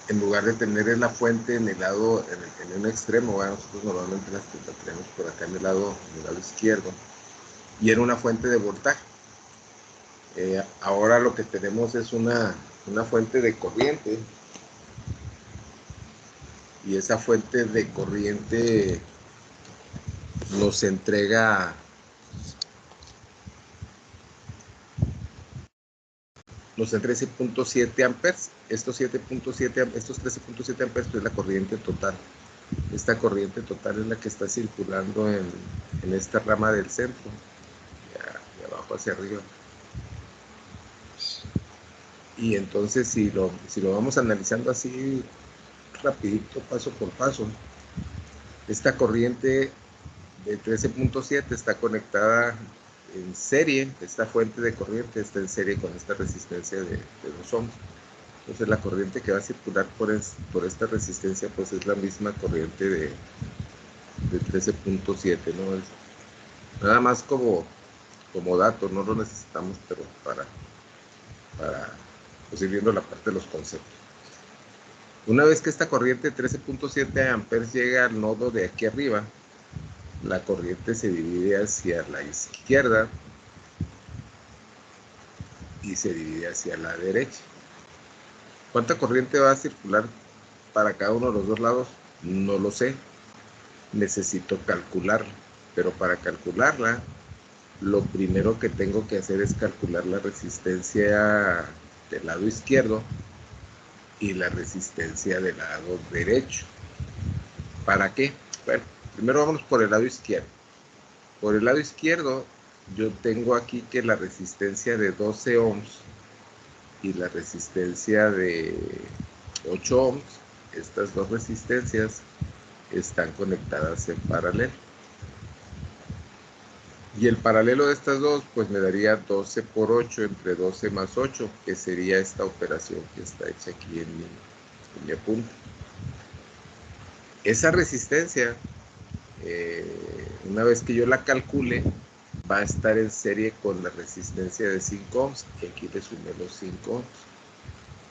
en lugar de tener la fuente en el lado, en un extremo, bueno, nosotros normalmente la tenemos por acá en el lado izquierdo, y era una fuente de voltaje. Ahora lo que tenemos es una fuente de corriente, y esa fuente de corriente nos entrega 13.7 amperes. Estos 13.7 amperes es la corriente total. Esta corriente total es la que está circulando en esta rama del centro, de abajo hacia arriba. Y entonces si lo vamos analizando así rapidito, paso por paso, esta corriente de 13.7 está conectada en serie, esta fuente de corriente está en serie con esta resistencia de 2 ohms. Entonces la corriente que va a circular por esta resistencia pues es la misma corriente de 13.7, ¿no? Es nada más como dato, no lo necesitamos, pero para pues ir viendo la parte de los conceptos. Una vez que esta corriente de 13.7 amperes llega al nodo de aquí arriba, la corriente se divide hacia la izquierda y se divide hacia la derecha. ¿Cuánta corriente va a circular para cada uno de los dos lados? No lo sé. Necesito calcularla. Pero para calcularla, lo primero que tengo que hacer es calcular la resistencia del lado izquierdo y la resistencia del lado derecho. ¿Para qué? Bueno, primero vámonos por el lado izquierdo. Por el lado izquierdo, yo tengo aquí que la resistencia de 12 ohms y la resistencia de 8 ohms, estas dos resistencias están conectadas en paralelo. Y el paralelo de estas dos, pues me daría 12 por 8 entre 12 más 8, que sería esta operación que está hecha aquí en mi apunte. Esa resistencia, una vez que yo la calcule, va a estar en serie con la resistencia de 5 ohms, que aquí le sumé los 5 ohms.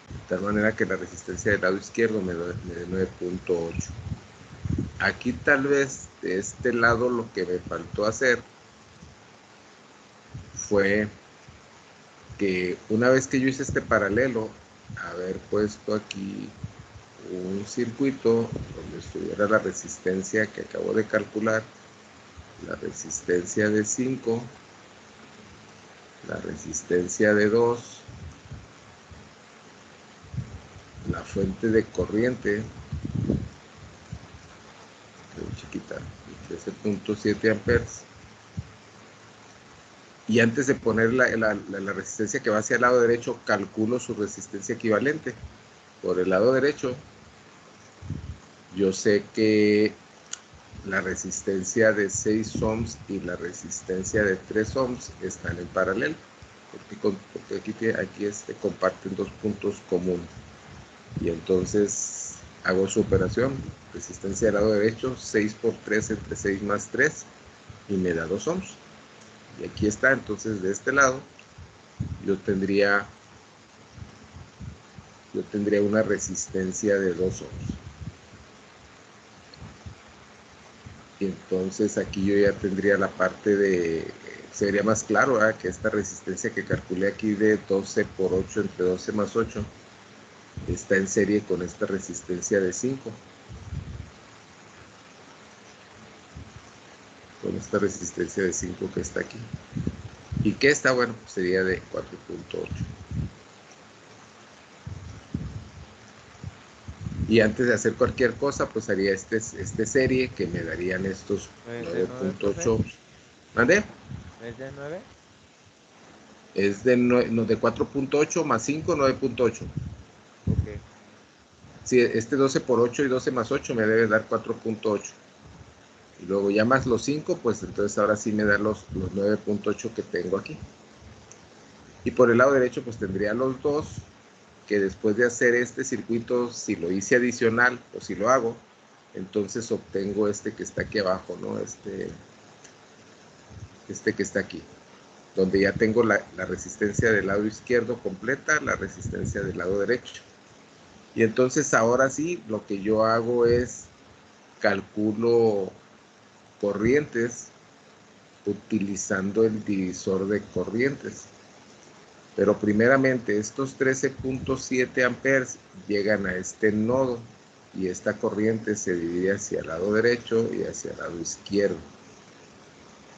De tal manera que la resistencia del lado izquierdo me da 9.8. Aquí tal vez de este lado lo que me faltó hacer fue que una vez que yo hice este paralelo, haber puesto aquí un circuito donde estuviera la resistencia que acabo de calcular, la resistencia de 5, la resistencia de 2, la fuente de corriente, muy chiquita, 13.7 amperes. Y antes de poner la resistencia que va hacia el lado derecho, calculo su resistencia equivalente. Por el lado derecho, yo sé que la resistencia de 6 ohms y la resistencia de 3 ohms están en paralelo, porque aquí comparten dos puntos comunes. Y entonces hago su operación, resistencia del lado derecho, 6 por 3 entre 6 más 3, y me da 2 ohms. Y aquí está, entonces de este lado yo tendría una resistencia de 2 ohms. Y entonces aquí yo ya tendría la parte de, sería más claro, ¿verdad? Que esta resistencia que calculé aquí de 12 por 8 entre 12 más 8 está en serie con esta resistencia de 5. Con esta resistencia de 5 que está aquí. Y que esta, bueno, pues sería de 4.8. Y antes de hacer cualquier cosa, pues haría este serie que me darían estos 9.8. ¿Mande? ¿Es de 9? Es de 4.8 más 5, 9.8. Ok. Sí, este 12 por 8 y 12 más 8 me debe dar 4.8. Y luego ya más los 5, pues entonces ahora sí me da los 9.8 que tengo aquí. Y por el lado derecho, pues tendría los dos, que después de hacer este circuito, si lo hice adicional o si lo hago, entonces obtengo este que está aquí abajo, ¿no? Este que está aquí, donde ya tengo la resistencia del lado izquierdo completa, la resistencia del lado derecho. Y entonces ahora sí, lo que yo hago es calculo corrientes utilizando el divisor de corrientes. Pero primeramente estos 13.7 amperes llegan a este nodo y esta corriente se divide hacia el lado derecho y hacia el lado izquierdo.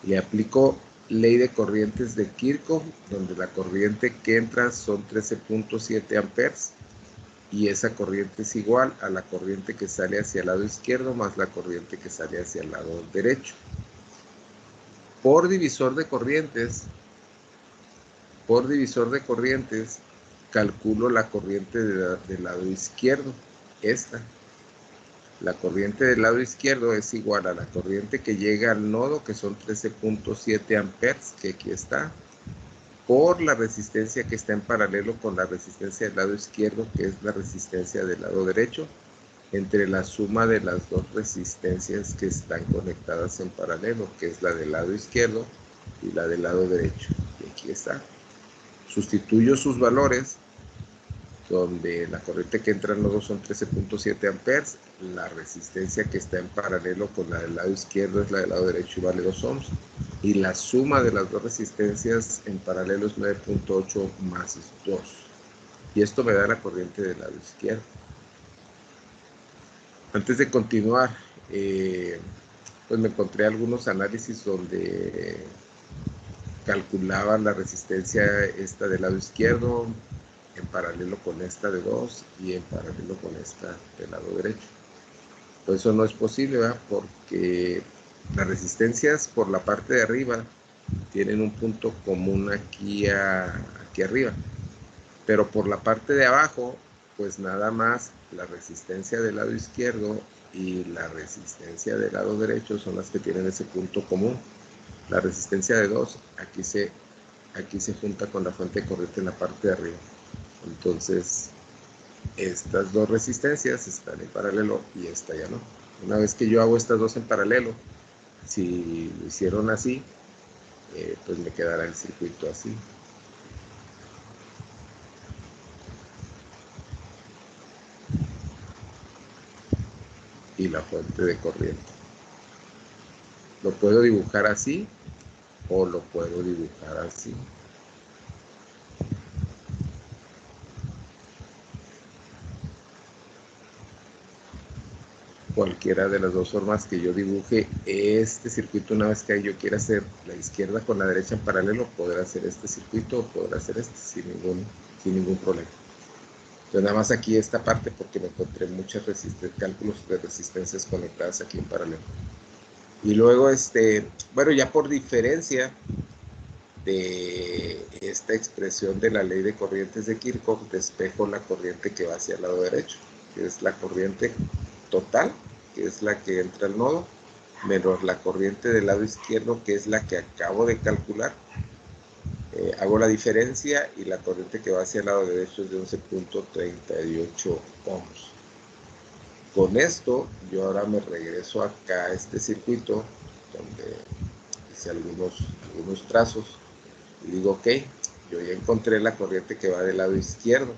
Y aplico ley de corrientes de Kirchhoff, donde la corriente que entra son 13.7 amperes y esa corriente es igual a la corriente que sale hacia el lado izquierdo más la corriente que sale hacia el lado derecho. Por divisor de corrientes, calculo la corriente del lado izquierdo, esta. La corriente del lado izquierdo es igual a la corriente que llega al nodo, que son 13.7 amperes, que aquí está, por la resistencia que está en paralelo con la resistencia del lado izquierdo, que es la resistencia del lado derecho, entre la suma de las dos resistencias que están conectadas en paralelo, que es la del lado izquierdo y la del lado derecho. Y aquí está. Sustituyo sus valores, donde la corriente que entra en nodo son 13.7 amperes, la resistencia que está en paralelo con la del lado izquierdo es la del lado derecho y vale 2 ohms, y la suma de las dos resistencias en paralelo es 9.8 más 2, y esto me da la corriente del lado izquierdo. Antes de continuar, pues me encontré algunos análisis donde calculaban la resistencia esta del lado izquierdo en paralelo con esta de 2 y en paralelo con esta del lado derecho. Pues eso no es posible, ¿verdad? Porque las resistencias por la parte de arriba tienen un punto común aquí arriba, pero por la parte de abajo, pues nada más la resistencia del lado izquierdo y la resistencia del lado derecho son las que tienen ese punto común. La resistencia de 2 aquí se junta con la fuente de corriente en la parte de arriba. Entonces, estas dos resistencias están en paralelo y esta ya no. Una vez que yo hago estas dos en paralelo, si lo hicieron así, pues me quedará el circuito así. Y la fuente de corriente. Lo puedo dibujar así o lo puedo dibujar así. Cualquiera de las dos formas que yo dibuje este circuito, una vez que yo quiera hacer la izquierda con la derecha en paralelo, podrá hacer este circuito o podrá hacer este sin ningún problema. Entonces nada más aquí esta parte porque me encontré muchos cálculos de resistencias conectadas aquí en paralelo. Y luego, bueno, ya por diferencia de esta expresión de la ley de corrientes de Kirchhoff, despejo la corriente que va hacia el lado derecho, que es la corriente total, que es la que entra al nodo, menos la corriente del lado izquierdo, que es la que acabo de calcular. Hago la diferencia y la corriente que va hacia el lado derecho es de 11.38 ohms. Con esto, yo ahora me regreso acá a este circuito, donde hice algunos trazos, y digo, ok, yo ya encontré la corriente que va del lado izquierdo,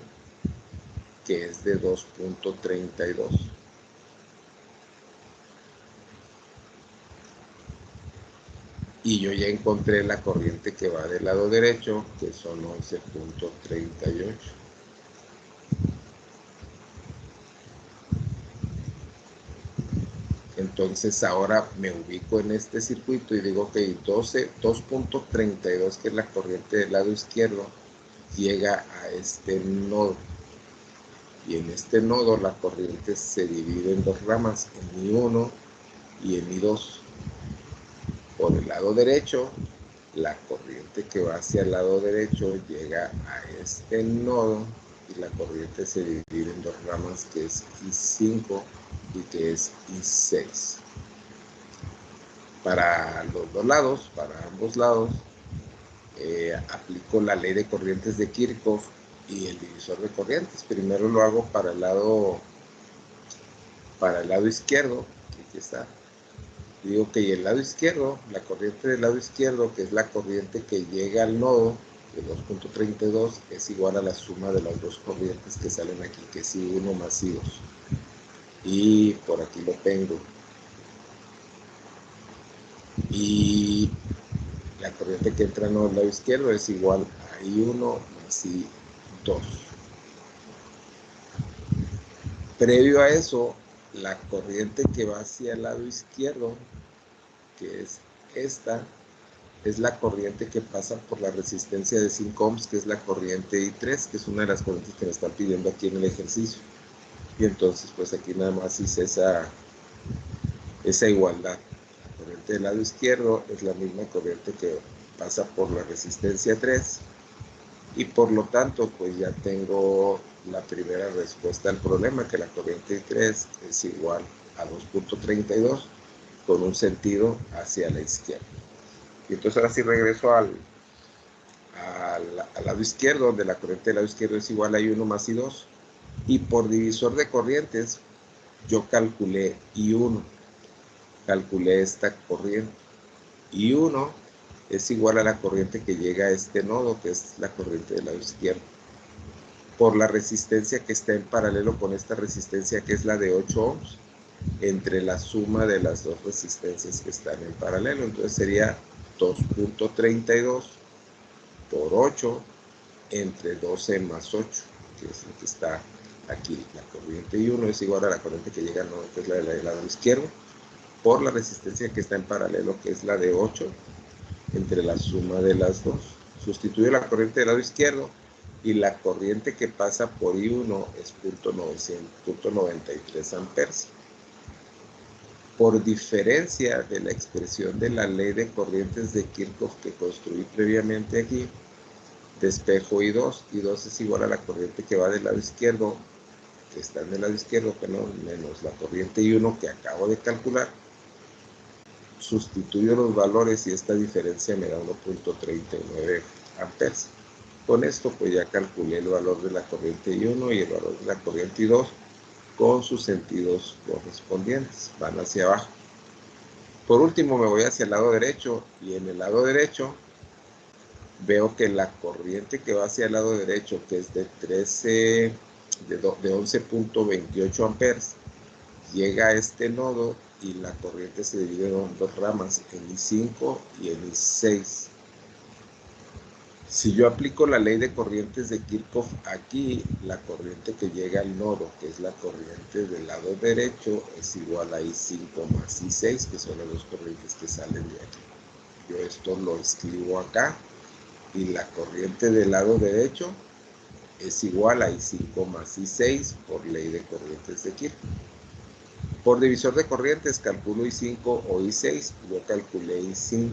que es de 2.32. Y yo ya encontré la corriente que va del lado derecho, que son 11.38. Entonces ahora me ubico en este circuito y digo, ok, 2.32, que es la corriente del lado izquierdo, llega a este nodo. Y en este nodo la corriente se divide en dos ramas, en I1 y en I2. Por el lado derecho, la corriente que va hacia el lado derecho llega a este nodo y la corriente se divide en dos ramas, que es I5 y que es I6. Para los dos lados, para ambos lados, aplico la ley de corrientes de Kirchhoff y el divisor de corrientes. Primero lo hago para el lado izquierdo, que aquí está. Digo que el lado izquierdo, la corriente del lado izquierdo, que es la corriente que llega al nodo, de 2.32 es igual a la suma de las dos corrientes que salen aquí, que es I1 más I2. Y por aquí lo tengo. Y la corriente que entra en el lado izquierdo es igual a I1 más I2. Previo a eso, la corriente que va hacia el lado izquierdo, que es esta, es la corriente que pasa por la resistencia de 5 ohms, que es la corriente I3, que es una de las corrientes que me están pidiendo aquí en el ejercicio. Y entonces, pues aquí nada más hice esa igualdad. La corriente del lado izquierdo es la misma corriente que pasa por la resistencia 3. Y por lo tanto, pues ya tengo la primera respuesta al problema, que la corriente I3 es igual a 2.32 con un sentido hacia la izquierda. Y entonces ahora sí regreso al lado izquierdo, donde la corriente del lado izquierdo es igual a I1 más I2. Y por divisor de corrientes, yo calculé I1. Calculé esta corriente. I1 es igual a la corriente que llega a este nodo, que es la corriente del lado izquierdo, por la resistencia que está en paralelo con esta resistencia, que es la de 8 ohms, entre la suma de las dos resistencias que están en paralelo. Entonces sería 2.32 por 8 entre 12 más 8, que es lo que está aquí. La corriente I1 es igual a la corriente que llega al nodo, que es la del lado izquierdo, por la resistencia que está en paralelo, que es la de 8, entre la suma de las dos. Sustituyo la corriente del lado izquierdo y la corriente que pasa por I1 es 0.93 amperes. Por diferencia de la expresión de la ley de corrientes de Kirchhoff que construí previamente aquí, despejo I2. I2 es igual a la corriente que va del lado izquierdo, que está en el lado izquierdo, menos la corriente I1 que acabo de calcular. Sustituyo los valores y esta diferencia me da 1.39 amperes. Con esto pues ya calculé el valor de la corriente I1 y el valor de la corriente I2 con sus sentidos correspondientes, van hacia abajo. Por último me voy hacia el lado derecho, y en el lado derecho veo que la corriente que va hacia el lado derecho, que es de 11.28 amperes, llega a este nodo y la corriente se divide en dos ramas, en I5 y en I6. Si yo aplico la ley de corrientes de Kirchhoff aquí, la corriente que llega al nodo, que es la corriente del lado derecho, es igual a I5 más I6, que son las dos corrientes que salen de aquí. Yo esto lo escribo acá, y la corriente del lado derecho es igual a I5 más I6 por ley de corrientes de Kirchhoff. Por divisor de corrientes calculo I5 o I6, yo calculé I5.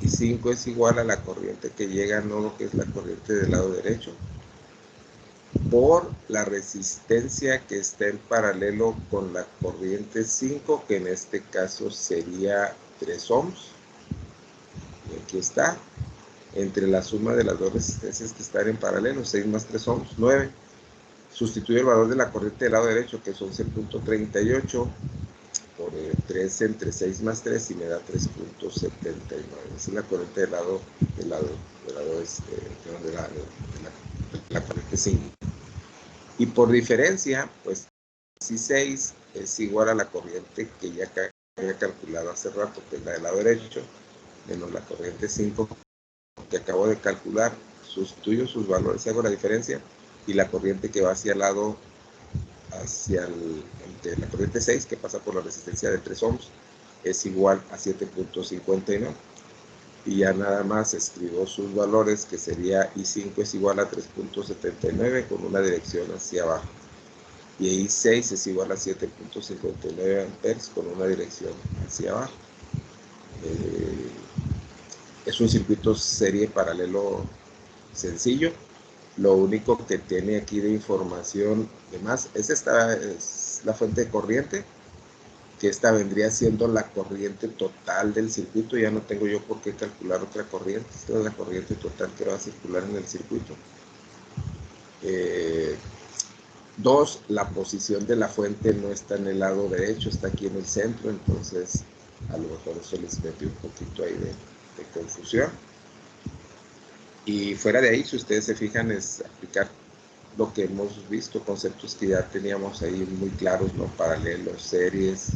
I5 es igual a la corriente que llega al nodo, que es la corriente del lado derecho, por la resistencia que está en paralelo con la corriente 5, que en este caso sería 3 ohms. Y aquí está, entre la suma de las dos resistencias que están en paralelo, 6 más 3 ohms, 9. Sustituyo el valor de la corriente del lado derecho, que es 11.38, por 3 entre 6 más 3 y me da 3.79. Esa es la corriente de la corriente 5. Y por diferencia, pues I6 es igual a la corriente que ya había calculado hace rato, que es la del lado derecho, menos la corriente 5 que acabo de calcular. Sustituyo sus valores, hago la diferencia, y la corriente que va hacia el lado, de la corriente 6, que pasa por la resistencia de 3 ohms, es igual a 7.59. Y ya nada más escribo sus valores, que sería I5 es igual a 3.79 con una dirección hacia abajo, y I6 es igual a 7.59 amperes con una dirección hacia abajo. Es un circuito serie paralelo sencillo. Lo único que tiene aquí de información demás es la fuente de corriente, que esta vendría siendo la corriente total del circuito. Ya no tengo yo por qué calcular otra corriente. Esta es la corriente total que va a circular en el circuito. 2, la posición de la fuente no está en el lado derecho, está aquí en el centro, entonces a lo mejor eso les metió un poquito ahí de confusión. Y fuera de ahí, si ustedes se fijan, es aplicar lo que hemos visto, conceptos que ya teníamos ahí muy claros, ¿no? Paralelos, series,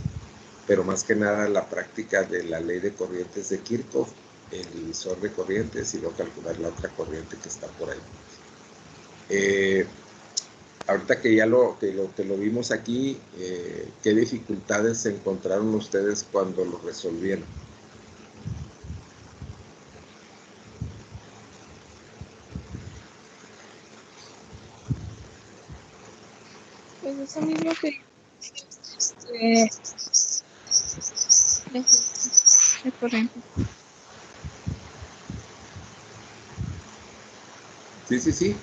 pero más que nada la práctica de la ley de corrientes de Kirchhoff, el divisor de corrientes y luego calcular la otra corriente que está por ahí. Ahorita que ya lo vimos aquí, ¿qué dificultades encontraron ustedes cuando lo resolvieron? Pues eso mismo que este, de corriente. Sí, sí, sí.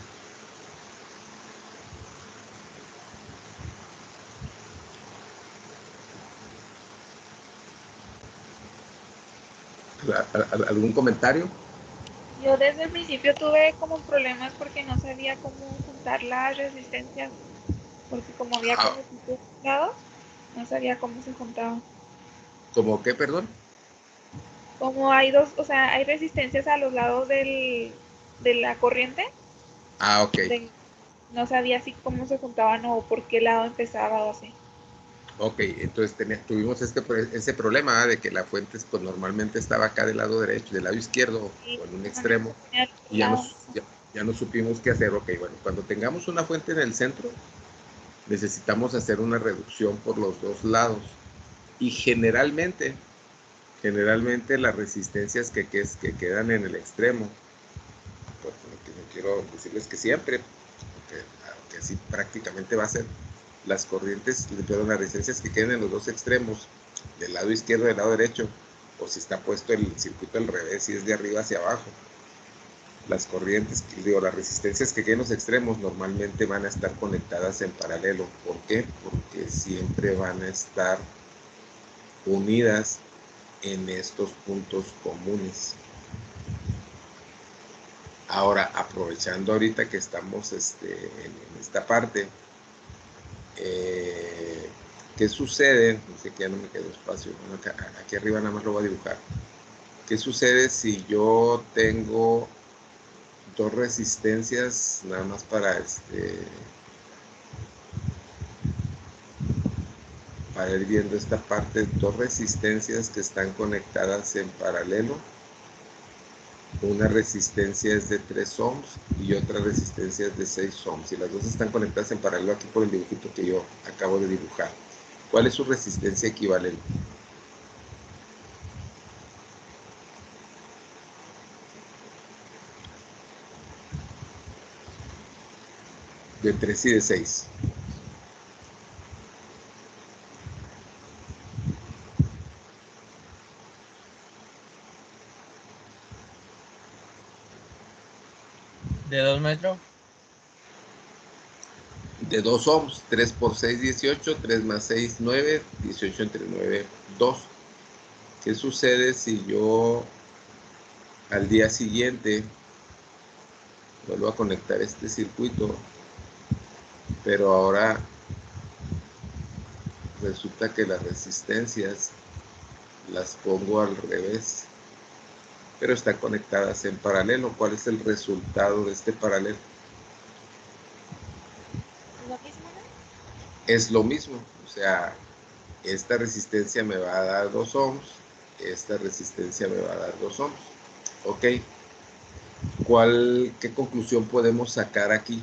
¿Algún comentario? Yo desde el principio tuve como problemas porque no sabía cómo juntar las resistencias, porque como había Ah, como tipos lados, no sabía cómo se juntaban. ¿Cómo qué, perdón? Como hay dos, o sea, hay resistencias a los lados de la corriente, Ah, ok. no sabía así cómo se juntaban o por qué lado empezaba o así. Ok, entonces tuvimos ese problema de que la fuente pues, normalmente estaba acá del lado derecho, del lado izquierdo Y o en un también se extremo ponía al otro y lado. ya no supimos qué hacer. Ok, bueno, cuando tengamos una fuente en el centro, necesitamos hacer una reducción por los dos lados y generalmente las resistencias que quedan en el extremo, pues, no quiero decirles que siempre, aunque así prácticamente va a ser, las corrientes, pero las resistencias que queden en los dos extremos, del lado izquierdo y del lado derecho, o si está puesto el circuito al revés, si es de arriba hacia abajo, las corrientes, las resistencias que queden en los extremos normalmente van a estar conectadas en paralelo. ¿Por qué? Porque siempre van a estar unidas en estos puntos comunes. Ahora, aprovechando ahorita que estamos en esta parte, ¿qué sucede? Dice que ya no me quedó espacio. Bueno, aquí arriba nada más lo voy a dibujar. ¿Qué sucede si yo tengo dos resistencias nada más para ir viendo esta parte? Dos resistencias que están conectadas en paralelo. Una resistencia es de 3 ohms y otra resistencia es de 6 ohms. Y las dos están conectadas en paralelo aquí por el dibujito que yo acabo de dibujar. ¿Cuál es su resistencia equivalente? De 3 y de 6. ¿De 2 metros? De 2 ohms, 3 por 6, 18, 3 más 6, 9, 18 entre 9, 2. ¿Qué sucede si yo al día siguiente vuelvo a conectar este circuito, pero ahora resulta que las resistencias las pongo al revés, pero están conectadas en paralelo? ¿Cuál es el resultado de este paralelo? ¿Lo mismo, no? Es lo mismo, o sea, esta resistencia me va a dar 2 ohms, esta resistencia me va a dar 2 ohms. Ok, ¿qué conclusión podemos sacar aquí?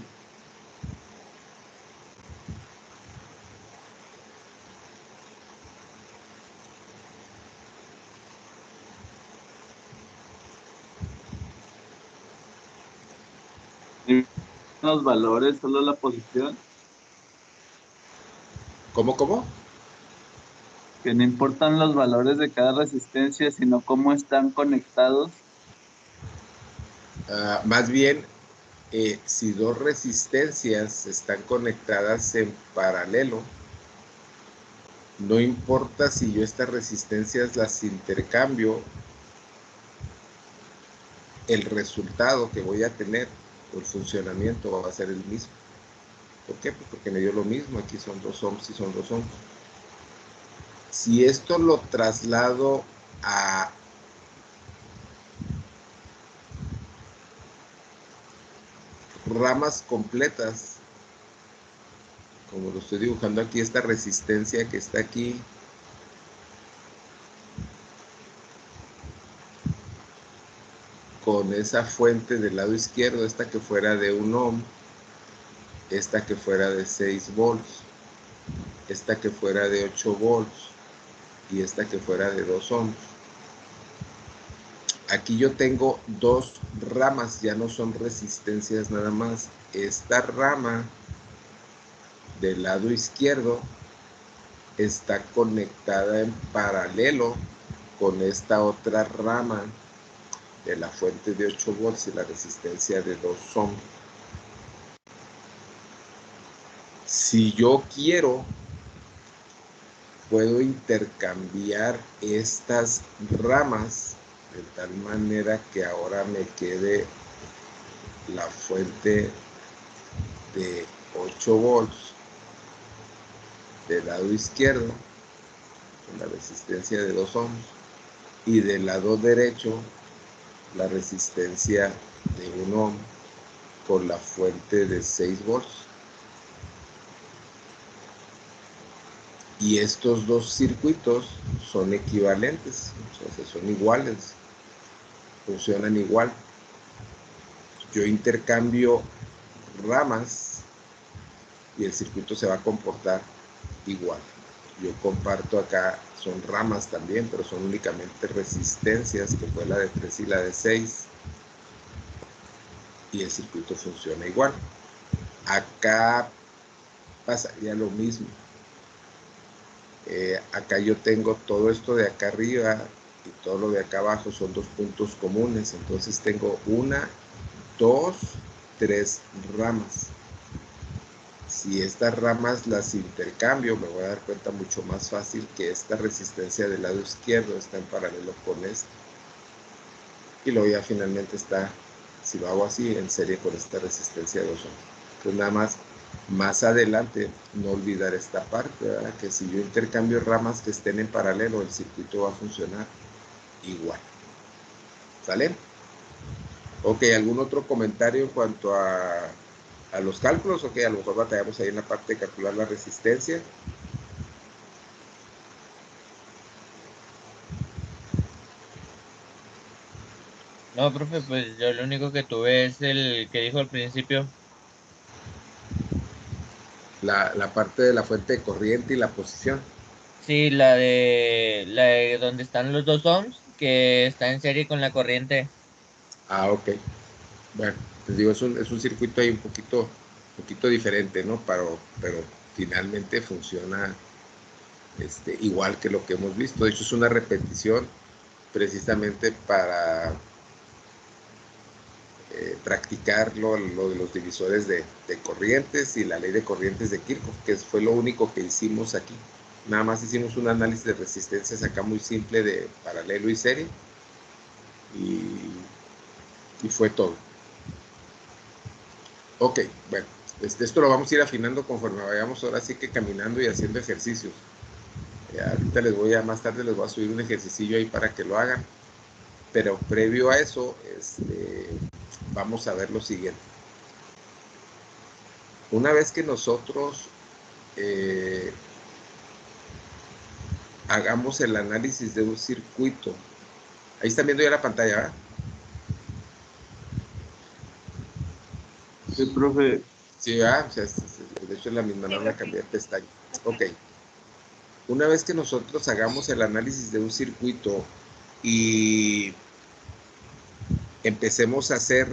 Los valores, solo la posición, ¿Cómo? que no importan los valores de cada resistencia, sino cómo están conectados. Más bien, si dos resistencias están conectadas en paralelo, no importa si yo estas resistencias las intercambio, el resultado que voy a tener, o el funcionamiento va a ser el mismo. ¿Por qué? Pues porque me dio lo mismo, aquí son 2 ohms y son 2 ohms. Si esto lo traslado a ramas completas, como lo estoy dibujando aquí, esta resistencia que está aquí, con esa fuente del lado izquierdo, esta que fuera de 1 ohm, esta que fuera de 6 volts, esta que fuera de 8 volts y esta que fuera de 2 ohms. Aquí yo tengo dos ramas, ya no son resistencias nada más. Esta rama del lado izquierdo está conectada en paralelo con esta otra rama de la fuente de 8 volts y la resistencia de 2 ohms. Si yo quiero, puedo intercambiar estas ramas de tal manera que ahora me quede la fuente de 8 volts del lado izquierdo con la resistencia de 2 ohms y del lado derecho la resistencia de 1 ohm con la fuente de 6 volts. Y estos dos circuitos son equivalentes, o sea, son iguales, funcionan igual. Yo intercambio ramas y el circuito se va a comportar igual. Yo comparto acá, son ramas también, pero son únicamente resistencias, que fue la de 3 y la de 6, y el circuito funciona igual. Acá pasaría lo mismo. Acá yo tengo todo esto de acá arriba y todo lo de acá abajo, son dos puntos comunes, entonces tengo 1, 2, 3 ramas. Si estas ramas las intercambio, me voy a dar cuenta mucho más fácil que esta resistencia del lado izquierdo está en paralelo con esta. Y luego ya finalmente está, si lo hago así, en serie con esta resistencia de 2 ohms. Entonces nada más adelante, no olvidar esta parte, ¿verdad? Que si yo intercambio ramas que estén en paralelo, el circuito va a funcionar igual. ¿Sale? Ok, ¿algún otro comentario en cuanto a los cálculos? Ok, a lo mejor batallamos ahí en la parte de calcular la resistencia. No, profe, pues yo lo único que tuve es el que dijo al principio. La parte de la fuente de corriente y la posición. Sí, la de donde están los 2 ohms, que está en serie con la corriente. Ah, ok. Bueno, les digo, es un circuito ahí un poquito diferente, ¿no? Pero finalmente funciona igual que lo que hemos visto. De hecho, es una repetición precisamente para practicar lo de los divisores de corrientes y la ley de corrientes de Kirchhoff, que fue lo único que hicimos aquí. Nada más hicimos un análisis de resistencias acá muy simple de paralelo y serie y fue todo. Ok, bueno, esto lo vamos a ir afinando conforme vayamos ahora sí que caminando y haciendo ejercicios. Ahorita más tarde les voy a subir un ejercicio ahí para que lo hagan, pero previo a eso, vamos a ver lo siguiente. Una vez que nosotros hagamos el análisis de un circuito, ahí están viendo ya la pantalla, ¿verdad? Sí, profe. Sí, ¿verdad? O sea, de hecho es la misma, no la cambié de pestaña. Ok. Una vez que nosotros hagamos el análisis de un circuito y empecemos a hacer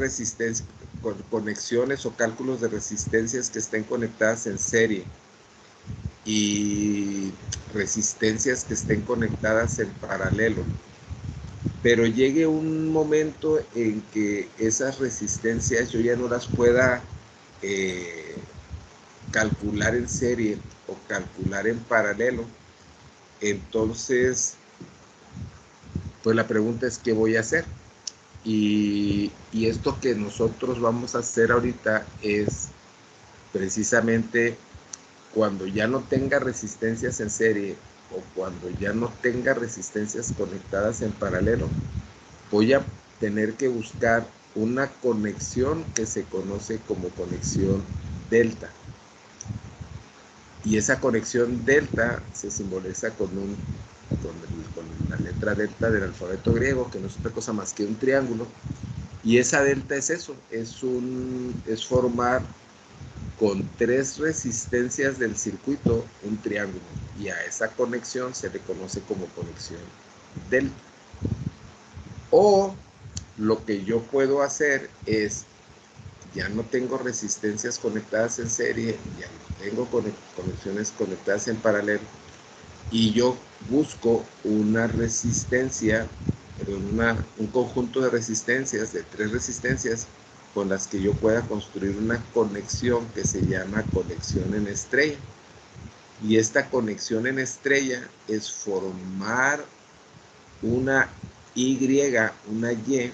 conexiones o cálculos de resistencias que estén conectadas en serie y resistencias que estén conectadas en paralelo, pero llegue un momento en que esas resistencias yo ya no las pueda calcular en serie o calcular en paralelo, entonces pues la pregunta es ¿qué voy a hacer? Y esto que nosotros vamos a hacer ahorita es precisamente cuando ya no tenga resistencias en serie o cuando ya no tenga resistencias conectadas en paralelo, voy a tener que buscar una conexión que se conoce como conexión delta. Y esa conexión delta se simboliza con la letra delta del alfabeto griego, que no es otra cosa más que un triángulo. Y esa delta es eso, es formar con 3 resistencias del circuito un triángulo. Y a esa conexión se le conoce como conexión delta. O lo que yo puedo hacer es, ya no tengo resistencias conectadas en serie, ya no tengo conexiones conectadas en paralelo, y yo busco una resistencia, un conjunto de resistencias, de 3 resistencias, con las que yo pueda construir una conexión que se llama conexión en estrella. Y esta conexión en estrella es formar una Y, una Y,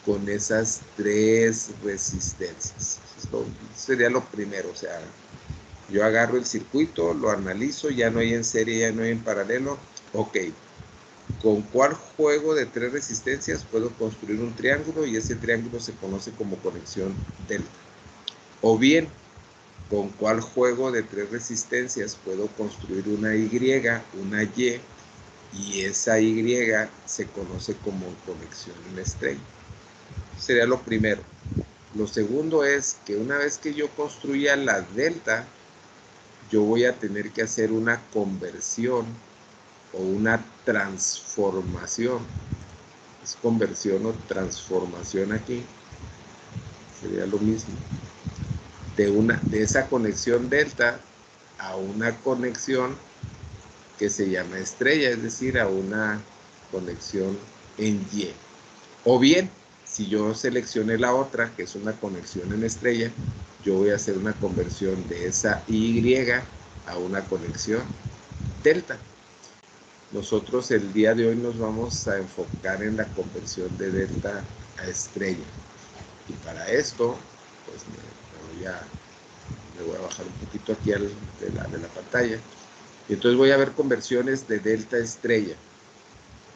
con esas 3 resistencias. Esto sería lo primero, o sea, yo agarro el circuito, lo analizo, ya no hay en serie, ya no hay en paralelo. Ok, ¿con cuál juego de 3 resistencias puedo construir un triángulo? Y ese triángulo se conoce como conexión delta. O bien, ¿con cuál juego de 3 resistencias puedo construir una Y, una Y? Y esa Y se conoce como conexión en estrella. Sería lo primero. Lo segundo es que una vez que yo construya la delta, yo voy a tener que hacer una conversión o una transformación. Es conversión o transformación aquí. Sería lo mismo. De esa conexión delta a una conexión que se llama estrella, es decir, a una conexión en Y. O bien, si yo seleccioné la otra, que es una conexión en estrella, yo voy a hacer una conversión de esa Y a una conexión delta. Nosotros el día de hoy nos vamos a enfocar en la conversión de delta a estrella. Y para esto, pues me voy a bajar un poquito aquí de la pantalla. Y entonces voy a ver conversiones de delta a estrella.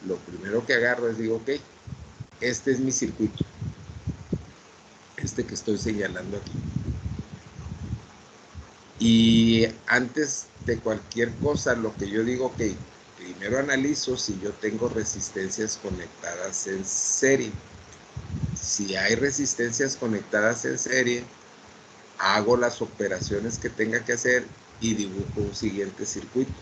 Lo primero que agarro es digo, ok, este es mi circuito. Este que estoy señalando aquí. Y antes de cualquier cosa, lo que yo digo, ok, primero analizo si yo tengo resistencias conectadas en serie. Si hay resistencias conectadas en serie, hago las operaciones que tenga que hacer y dibujo un siguiente circuito.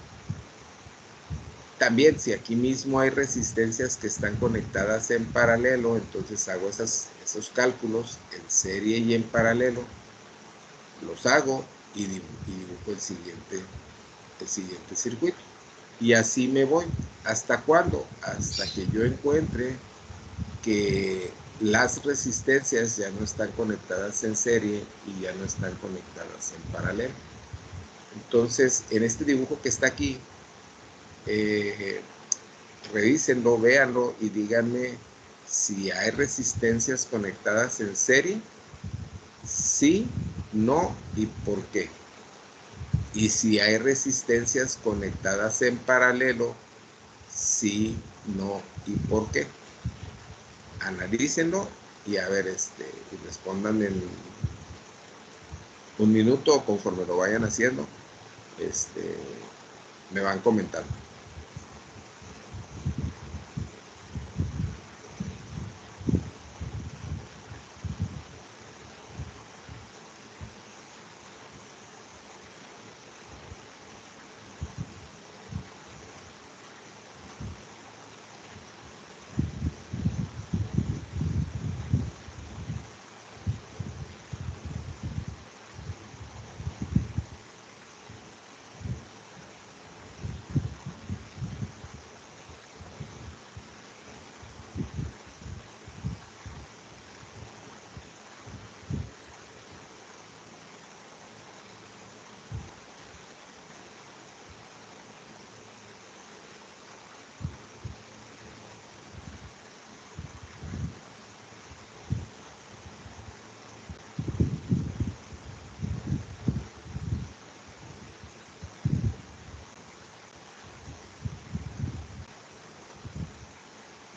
También, si aquí mismo hay resistencias que están conectadas en paralelo, entonces hago esos cálculos en serie y en paralelo, los hago y dibujo el siguiente circuito. Y así me voy. ¿Hasta cuándo? Hasta que yo encuentre que las resistencias ya no están conectadas en serie y ya no están conectadas en paralelo. Entonces, en este dibujo que está aquí, revísenlo, véanlo y díganme si hay resistencias conectadas en serie, sí, no y por qué. Y si hay resistencias conectadas en paralelo, sí, no y por qué. Analícenlo y a ver, y respondan en un minuto conforme lo vayan haciendo, me van comentando.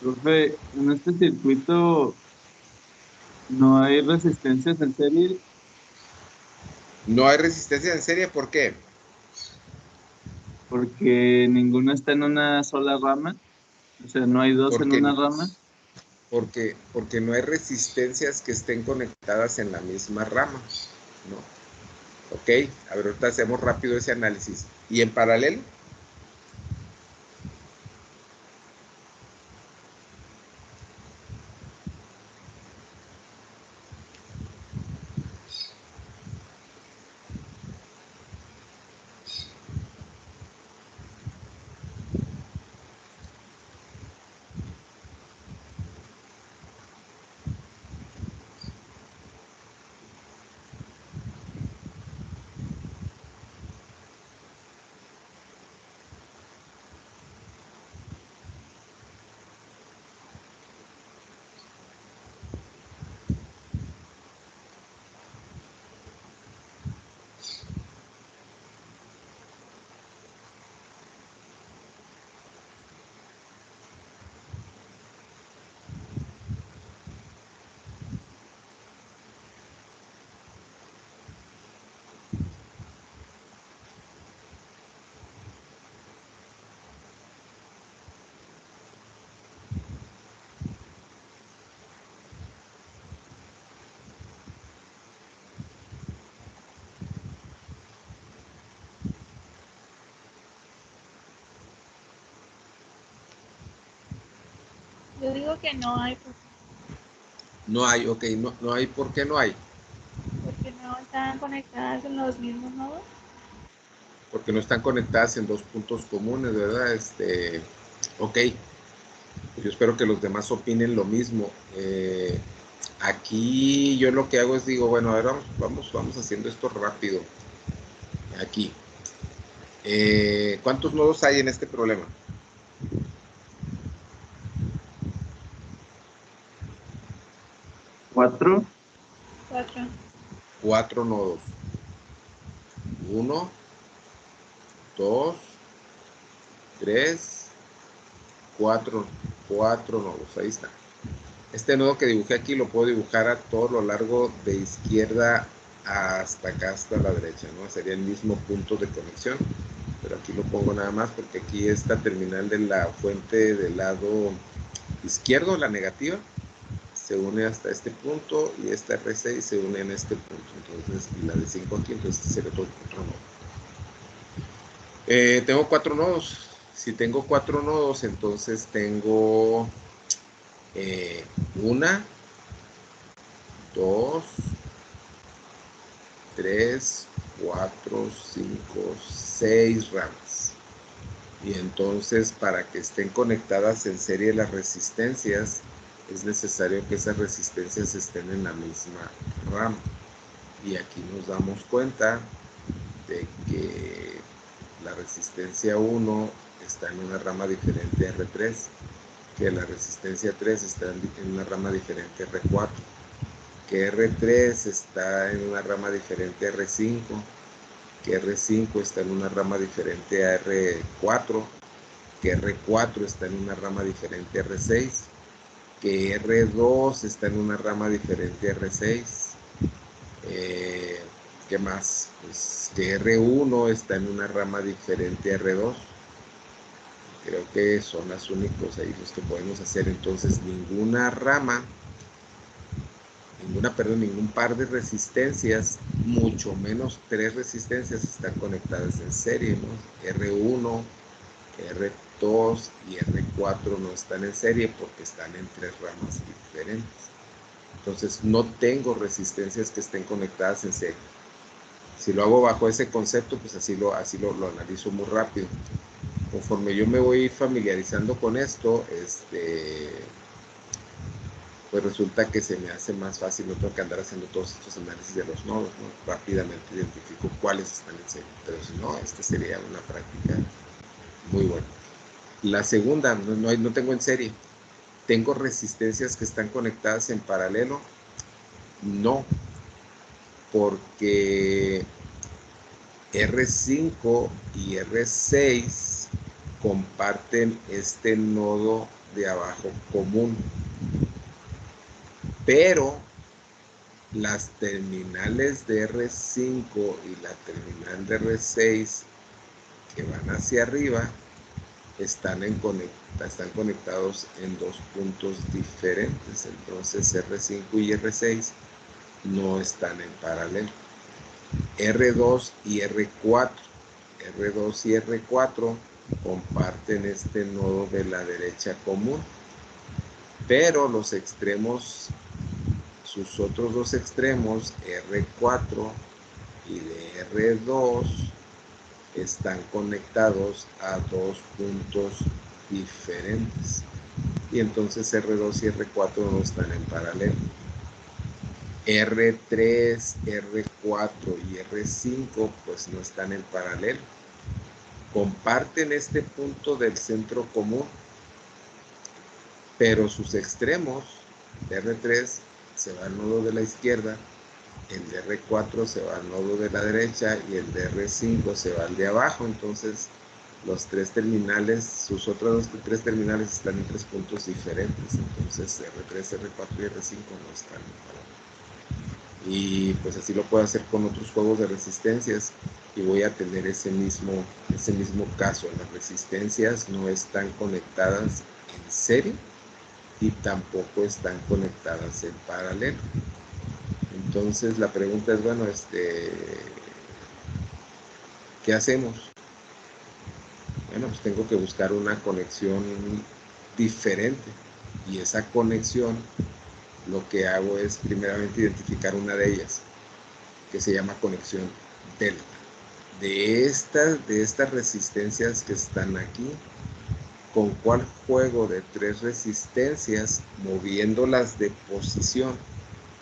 Profe, en este circuito, No hay resistencias en serie No hay resistencia en serie, ¿por qué? porque ninguno está en una sola rama. O sea, no hay dos en Porque, una rama. porque no hay resistencias que estén conectadas en la misma rama, ¿no? Ok, a ver, ahorita hacemos rápido ese análisis. ¿Y en paralelo? Yo digo que no hay, No hay, ok, no hay, ¿por qué no hay? porque no están conectadas en los mismos nodos. Porque no están conectadas en dos puntos comunes, ¿verdad? Ok, yo espero que los demás opinen lo mismo. Aquí yo lo que hago es digo, bueno, a ver, vamos haciendo esto rápido. Aquí. ¿Cuántos nodos hay en este problema? 4. 4. 4 nodos. 1, 2, 3, 4. 4 nodos, ahí está. Este nodo que dibujé aquí lo puedo dibujar a todo lo largo de izquierda hasta acá, hasta la derecha, ¿no? Sería el mismo punto de conexión, pero aquí lo pongo nada más porque aquí esta terminal de la fuente del lado izquierdo, la negativa, se une hasta este punto y esta R6 se une en este punto, entonces, y la de 5 aquí, entonces sería todo otro nodo. Tengo 4 nodos. Si tengo 4 nodos, entonces tengo 1, 2, 3, 4, 5, 6 ramas. Y entonces para que estén conectadas en serie las resistencias, es necesario que esas resistencias estén en la misma rama. Y aquí nos damos cuenta de que la resistencia 1 está en una rama diferente a R3, que la resistencia 3 está en una rama diferente a R4, que R3 está en una rama diferente a R5, que R5 está en una rama diferente a R4, que R4 está en una rama diferente a R6, que R2 está en una rama diferente a R6, ¿qué más? Pues que R1 está en una rama diferente a R2. Creo que son los únicos ahí los que podemos hacer. Entonces ningún par de resistencias, mucho menos 3 resistencias están conectadas en serie, ¿no? R1, R2 y R4 no están en serie porque están en 3 ramas diferentes. Entonces no tengo resistencias que estén conectadas en serie. Si lo hago bajo ese concepto, pues así lo analizo muy rápido. Conforme yo me voy familiarizando con esto, pues resulta que se me hace más fácil, no tengo que andar haciendo todos estos análisis de los nodos, ¿no? Rápidamente identifico cuáles están en serie, pero si no, sería una práctica muy buena. La segunda, no tengo en serie. ¿Tengo resistencias que están conectadas en paralelo? No, porque R5 y R6 comparten este nodo de abajo común, pero las terminales de R5 y la terminal de R6 que van hacia arriba están conectados en dos puntos diferentes. Entonces R5 y R6 no están en paralelo. R2 y R4. R2 y R4 comparten este nodo de la derecha común, pero los extremos, sus otros dos extremos, R4 y de R2, están conectados a dos puntos diferentes. Y entonces R2 y R4 no están en paralelo. R3, R4 y R5 pues no están en paralelo. Comparten este punto del centro común, pero sus extremos, de R3 se va al nodo de la izquierda, el de R4 se va al nodo de la derecha y el de R5 se va al de abajo. Entonces los tres terminales, sus otros tres terminales están en tres puntos diferentes. Entonces R3, R4 y R5 no están en paralelo. Y pues así lo puedo hacer con otros juegos de resistencias y voy a tener ese mismo caso. Las resistencias no están conectadas en serie y tampoco están conectadas en paralelo. Entonces la pregunta es, bueno, ¿qué hacemos? Bueno, pues tengo que buscar una conexión diferente, y esa conexión lo que hago es primeramente identificar una de ellas, que se llama conexión delta. De estas resistencias que están aquí, ¿con cuál juego de tres resistencias, moviéndolas de posición,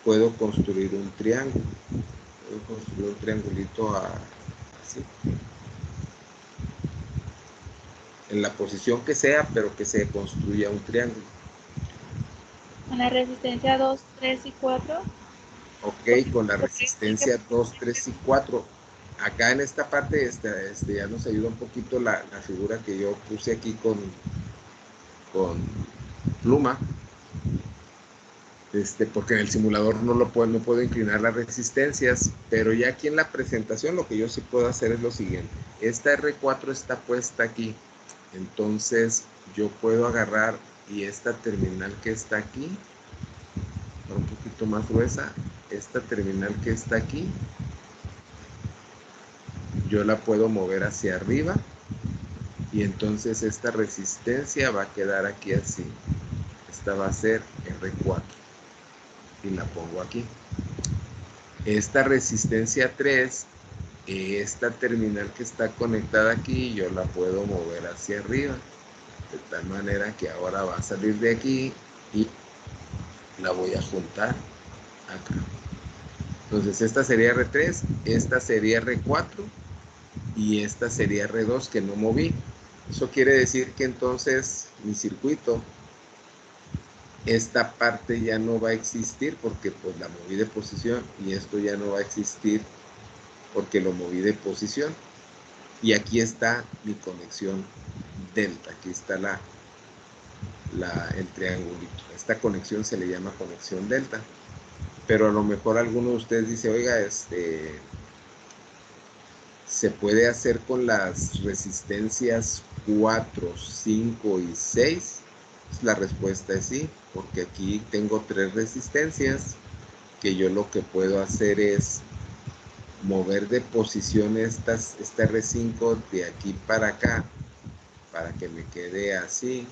puedo construir un triángulo? Puedo construir un triangulito así, en la posición que sea, pero que se construya un triángulo. Con la resistencia 2, 3 y 4. Ok, con la resistencia 2, 3 y 4. Acá en esta parte ya nos ayuda un poquito la figura que yo puse aquí con pluma, porque en el simulador no puedo inclinar las resistencias, pero ya aquí en la presentación lo que yo sí puedo hacer es lo siguiente. Esta R4 está puesta aquí, entonces yo puedo agarrar y esta terminal que está aquí, un poquito más gruesa, esta terminal que está aquí, yo la puedo mover hacia arriba y entonces esta resistencia va a quedar aquí así. Esta va a ser R4 y la pongo aquí. Esta resistencia 3, esta terminal que está conectada aquí, yo la puedo mover hacia arriba, de tal manera que ahora va a salir de aquí y la voy a juntar acá. Entonces esta sería R3, esta sería R4 y esta sería R2 que no moví. Eso quiere decir que entonces mi circuito, esta parte ya no va a existir porque pues la moví de posición, y esto ya no va a existir porque lo moví de posición. Y aquí está mi conexión delta, aquí está el triangulito. Esta conexión se le llama conexión delta. Pero a lo mejor alguno de ustedes dice, oiga, ¿se puede hacer con las resistencias 4, 5 y 6? La respuesta es sí, porque aquí tengo tres resistencias que yo lo que puedo hacer es mover de posición esta R5 de aquí para acá, para que me quede así.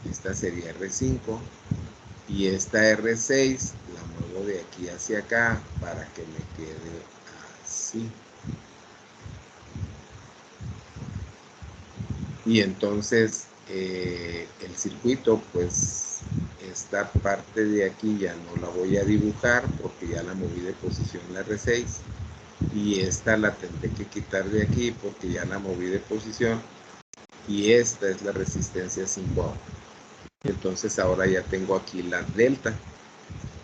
Esta sería R5 y esta R6 la muevo de aquí hacia acá para que me quede así. Y entonces el circuito, pues esta parte de aquí ya no la voy a dibujar porque ya la moví de posición la R6, y esta la tendré que quitar de aquí porque ya la moví de posición, y esta es la resistencia 5 ohm. Entonces ahora ya tengo aquí la delta.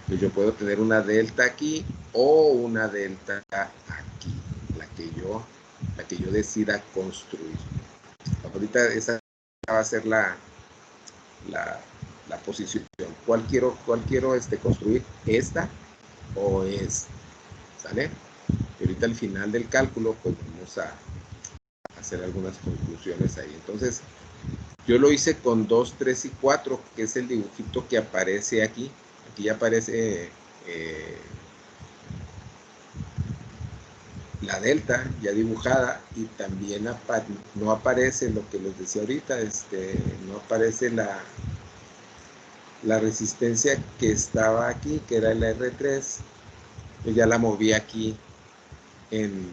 Pues yo puedo tener una delta aquí o una delta aquí, la que yo decida construir. Ahorita esa va a ser la la posición. ¿Cuál quiero construir? ¿Esta o esta? ¿Sale? Y ahorita al final del cálculo, pues vamos a hacer algunas conclusiones ahí. Entonces, yo lo hice con 2, 3 y 4, que es el dibujito que aparece aquí. Aquí ya aparece la delta ya dibujada, y también no aparece lo que les decía ahorita, no aparece la resistencia que estaba aquí, que era el R3. Yo ya la moví aquí en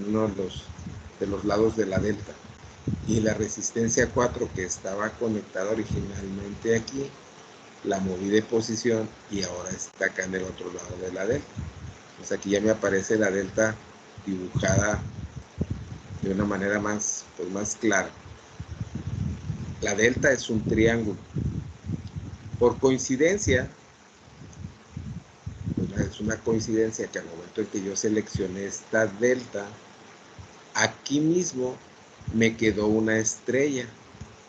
uno de los lados de la delta, y la resistencia 4 que estaba conectada originalmente aquí, la moví de posición y ahora está acá en el otro lado de la delta. Pues aquí ya me aparece la delta dibujada de una manera más clara. La delta es un triángulo. Por coincidencia, es una coincidencia que al momento en que yo seleccioné esta delta, aquí mismo me quedó una estrella.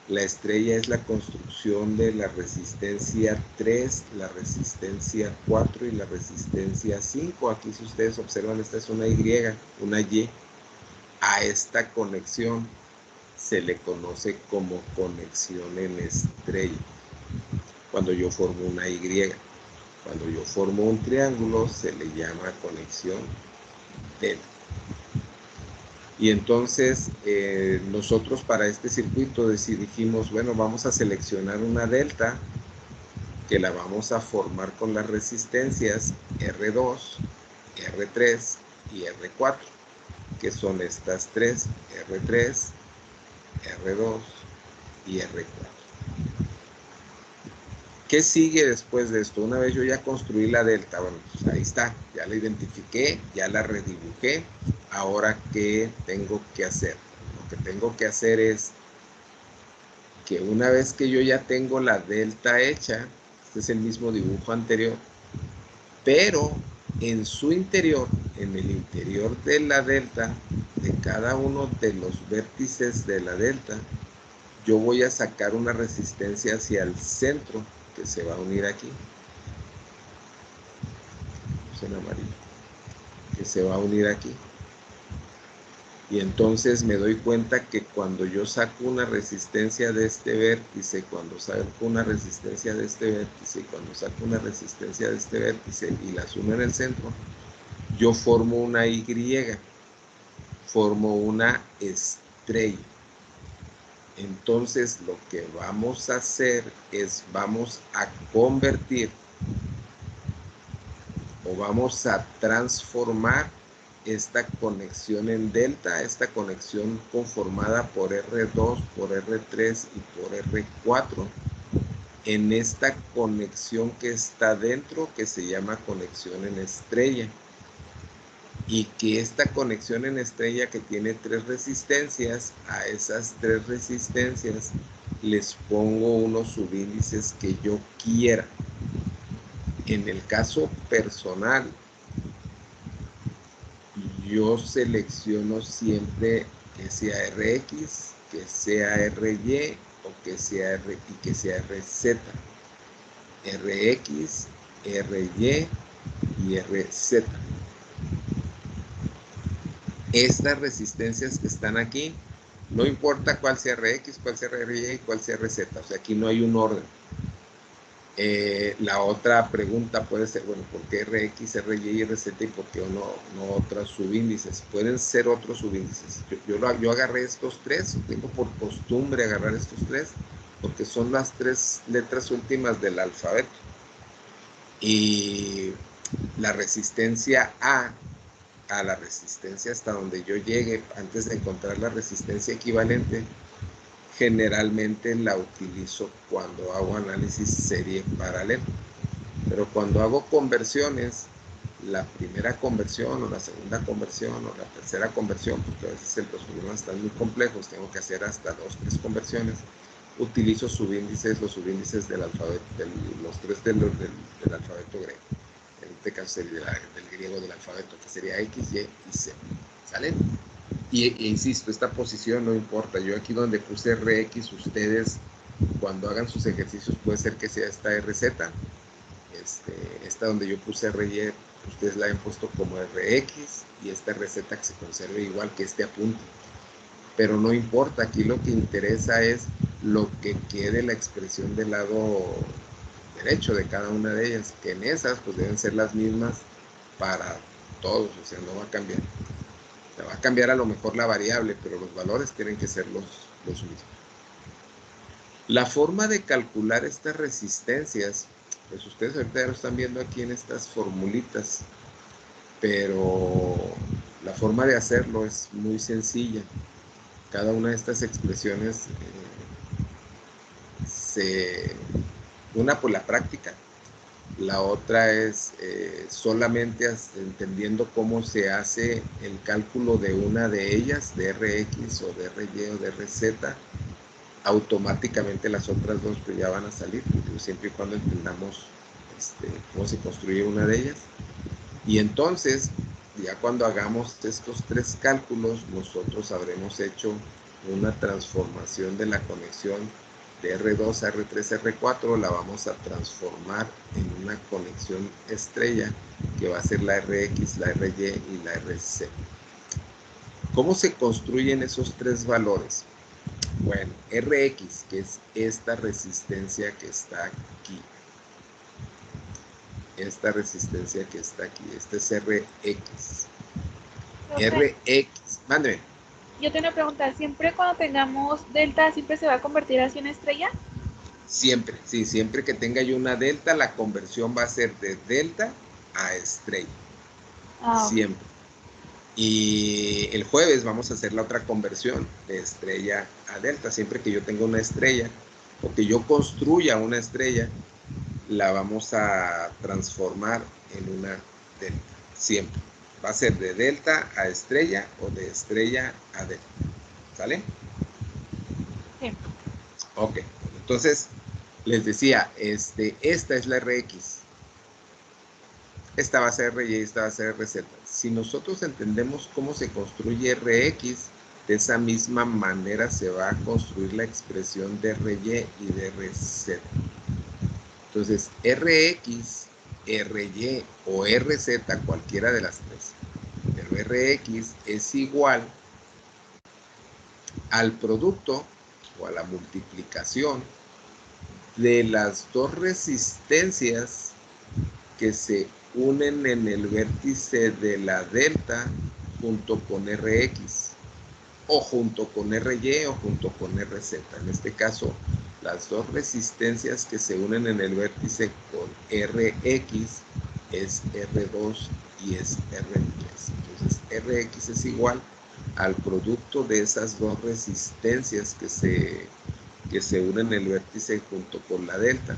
La estrella es la construcción de la resistencia 3, la resistencia 4 y la resistencia 5. Aquí, si ustedes observan, esta es una Y, una Y. A esta conexión se le conoce como conexión en estrella, cuando yo formo una Y. Cuando yo formo un triángulo, se le llama conexión delta. Y entonces nosotros para este circuito dijimos, bueno, vamos a seleccionar una delta que la vamos a formar con las resistencias R2, R3 y R4, que son estas tres, R3, R2 y R4. ¿Qué sigue después de esto? Una vez yo ya construí la delta, bueno, pues ahí está, ya la identifiqué, ya la redibujé. Ahora, ¿qué tengo que hacer? Lo que tengo que hacer es que una vez que yo ya tengo la delta hecha, este es el mismo dibujo anterior, pero en su interior, en el interior de la delta, de cada uno de los vértices de la delta, yo voy a sacar una resistencia hacia el centro que se va a unir aquí. Es en amarillo. Que se va a unir aquí. Y entonces me doy cuenta que cuando yo saco una resistencia de este vértice, cuando saco una resistencia de este vértice, y cuando saco una resistencia de este vértice y las uno en el centro, yo formo una Y, formo una estrella. Entonces lo que vamos a hacer es vamos a convertir o vamos a transformar esta conexión en delta, esta conexión conformada por R2, por R3 y por R4, en esta conexión que está dentro, que se llama conexión en estrella. Y que esta conexión en estrella, que tiene 3 resistencias, a esas 3 resistencias les pongo unos subíndices que yo quiera. En el caso personal, yo selecciono siempre que sea RX, que sea RY o que sea RZ. RX, RY y RZ. Estas resistencias que están aquí, no importa cuál sea RX, cuál sea RY y cuál sea RZ, o sea, aquí no hay un orden. La otra pregunta puede ser, bueno, ¿por qué RX, RY y RZ y por qué no otros subíndices? Pueden ser otros subíndices. Yo agarré estos 3, tengo por costumbre agarrar estos 3, porque son las 3 letras últimas del alfabeto. Y la resistencia A la resistencia hasta donde yo llegue, antes de encontrar la resistencia equivalente, generalmente la utilizo cuando hago análisis serie paralelo. Pero cuando hago conversiones, la primera conversión o la segunda conversión o la tercera conversión, porque a veces los problemas están muy complejos, tengo que hacer hasta 2 o 3 conversiones, utilizo subíndices, los subíndices del alfabeto, los 3 del alfabeto griego. En este caso sería del griego del alfabeto, que sería X, Y y Z. ¿Sale? Y insisto, esta posición no importa. Yo aquí donde puse RX, ustedes cuando hagan sus ejercicios puede ser que sea esta RZ, esta donde yo puse RY, ustedes la han puesto como RX, y esta RZ que se conserve igual que este apunte. Pero no importa, aquí lo que interesa es lo que quede la expresión del lado derecho de cada una de ellas, que en esas pues deben ser las mismas para todos, o sea, no va a cambiar. O sea, va a cambiar a lo mejor la variable, pero los valores tienen que ser los mismos. La forma de calcular estas resistencias, pues ustedes ahorita ya lo están viendo aquí en estas formulitas, pero la forma de hacerlo es muy sencilla. Cada una de estas expresiones, una por la práctica, la otra es solamente entendiendo cómo se hace el cálculo de una de ellas, de RX o de RY o de RZ, automáticamente las otras dos pues ya van a salir, siempre y cuando entendamos cómo se construye una de ellas. Y entonces, ya cuando hagamos estos tres cálculos, nosotros habremos hecho una transformación de la conexión de R2 a R3, R4, la vamos a transformar en una conexión estrella que va a ser la RX, la RY y la RZ. ¿Cómo se construyen esos tres valores? Bueno, RX, que es esta resistencia que está aquí. Esta resistencia que está aquí, este es RX. RX, mándeme. Yo tengo una pregunta, ¿siempre cuando tengamos delta, siempre se va a convertir así en estrella? Siempre, sí, siempre que tenga yo una delta, la conversión va a ser de delta a estrella. Siempre. Y el jueves vamos a hacer la otra conversión de estrella a delta. Siempre que yo tenga una estrella o que yo construya una estrella, la vamos a transformar en una delta. Siempre. Va a ser de delta a estrella o de estrella a delta. ¿Sale? Sí. Ok. Entonces, les decía, esta es la RX. Esta va a ser RY, esta va a ser RZ. Si nosotros entendemos cómo se construye RX, de esa misma manera se va a construir la expresión de RY y de RZ. Entonces, RX, RY o RZ, cualquiera de las tres, pero RX es igual al producto o a la multiplicación de las dos resistencias que se unen en el vértice de la delta junto con RX o junto con RY o junto con RZ. En este caso, las dos resistencias que se unen en el vértice con RX es R2 y es R3. Entonces, RX es igual al producto de esas dos resistencias que se unen en el vértice junto con la delta.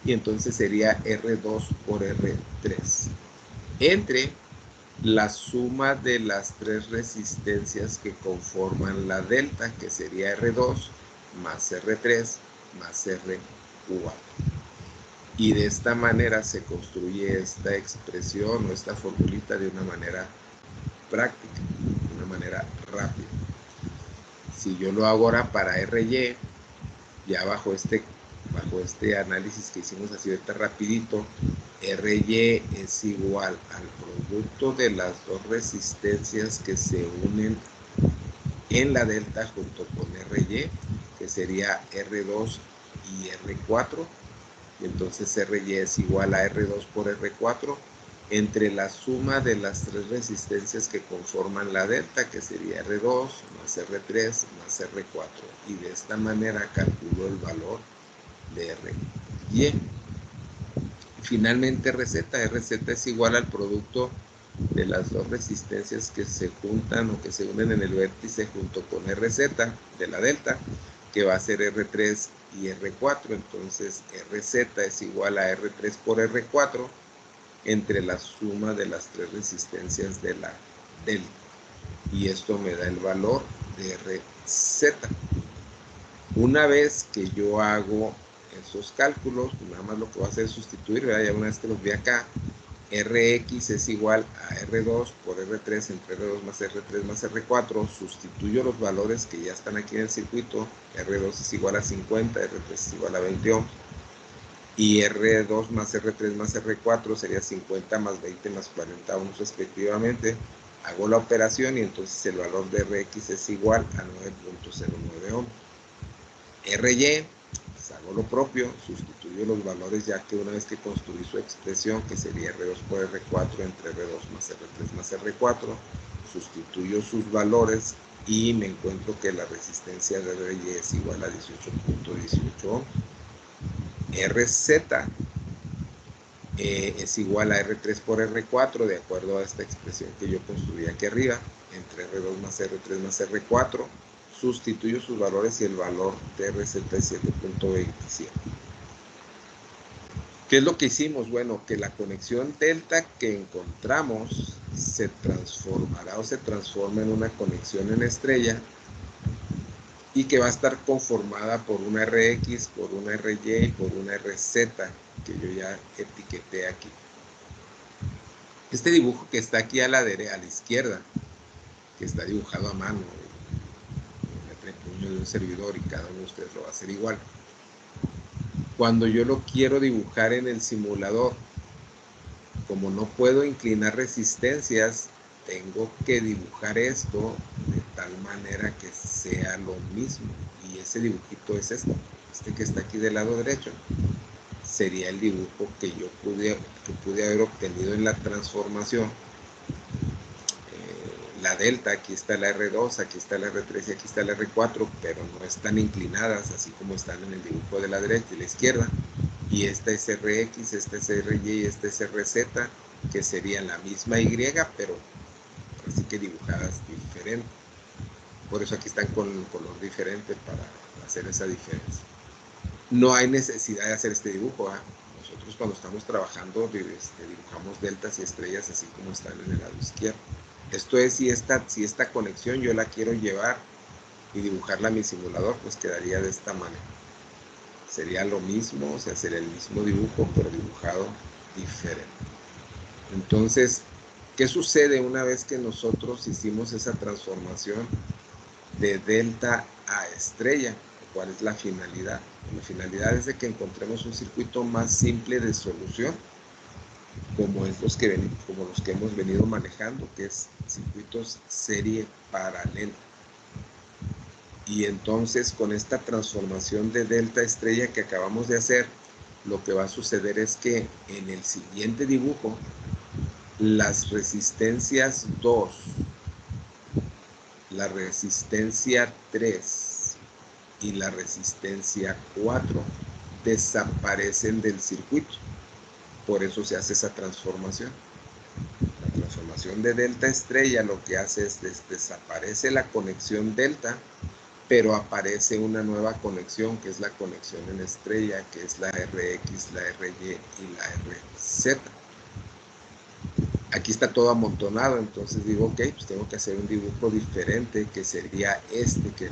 Y entonces sería R2 por R3 entre la suma de las tres resistencias que conforman la delta, que sería R2 más R3 más R4. Y de esta manera se construye esta expresión o esta formulita de una manera práctica, de una manera rápida. Si yo lo hago ahora para RY, ya bajo este análisis que hicimos así ahorita rapidito, RY es igual al producto de las dos resistencias que se unen en la delta junto con RY, que sería R2 y R4. Y entonces RY es igual a R2 por R4 entre la suma de las tres resistencias que conforman la delta, que sería R2 más R3 más R4. Y de esta manera calculo el valor de RY. Finalmente RZ es igual al producto de las dos resistencias que se juntan o que se unen en el vértice junto con RZ de la delta, que va a ser R3 y R4. Entonces RZ es igual a R3 por R4 entre la suma de las tres resistencias de la delta. Y esto me da el valor de RZ. Una vez que yo hago esos cálculos, pues nada más lo que voy a hacer es sustituir, ¿verdad? Ya una vez que los vi acá, Rx es igual a R2 por R3 entre R2 más R3 más R4, sustituyo los valores que ya están aquí en el circuito, R2 es igual a 50, R3 es igual a 20 ohms, y R2 más R3 más R4 sería 50 más 20 más 40 ohms respectivamente. Hago la operación y entonces el valor de Rx es igual a 9.09 ohms. Ry, pues hago lo propio, sustituyo los valores ya que una vez que construí su expresión, que sería R2 por R4 entre R2 más R3 más R4, sustituyo sus valores y me encuentro que la resistencia de Ry es igual a 18.18 ohms. Rz es igual a R3 por R4 de acuerdo a esta expresión que yo construí aquí arriba, entre R2 más R3 más R4, sustituyo sus valores y el valor de Rz es 7.27. ¿Qué es lo que hicimos? Bueno, que la conexión delta que encontramos se transformará o se transforma en una conexión en estrella y que va a estar conformada por una Rx, por una Ry y por una Rz que yo ya etiqueté aquí. Este dibujo que está aquí a la izquierda, que está dibujado a mano, el puño de un servidor y cada uno de ustedes lo va a hacer igual. Cuando yo lo quiero dibujar en el simulador, como no puedo inclinar resistencias, tengo que dibujar esto de tal manera que sea lo mismo. Y ese dibujito es este que está aquí del lado derecho. Sería el dibujo que yo pude haber obtenido en la transformación. La delta, aquí está la R2, aquí está la R3 y aquí está la R4, pero no están inclinadas así como están en el dibujo de la derecha y la izquierda. Y esta es Rx, esta es Ry y esta es Rz, que serían la misma Y, pero así que dibujadas diferentes. Por eso aquí están con color diferente para hacer esa diferencia. No hay necesidad de hacer este dibujo. Nosotros cuando estamos trabajando dibujamos deltas y estrellas así como están en el lado izquierdo. Esto es si esta conexión yo la quiero llevar y dibujarla a mi simulador, pues quedaría de esta manera. Sería lo mismo, o sea, sería el mismo dibujo, pero dibujado diferente. Entonces, ¿qué sucede una vez que nosotros hicimos esa transformación de delta a estrella? ¿Cuál es la finalidad? La finalidad es de que encontremos un circuito más simple de solución, como los que hemos venido manejando, que es circuitos serie paralela. Y entonces con esta transformación de delta estrella que acabamos de hacer, lo que va a suceder es que en el siguiente dibujo, las resistencias 2, la resistencia 3 y la resistencia 4 desaparecen del circuito. Por eso se hace esa transformación. La transformación de delta estrella lo que hace es desaparece la conexión delta, pero aparece una nueva conexión que es la conexión en estrella, que es la Rx, la Ry y la Rz. Aquí está todo amontonado, entonces digo, ok, pues tengo que hacer un dibujo diferente, que sería este que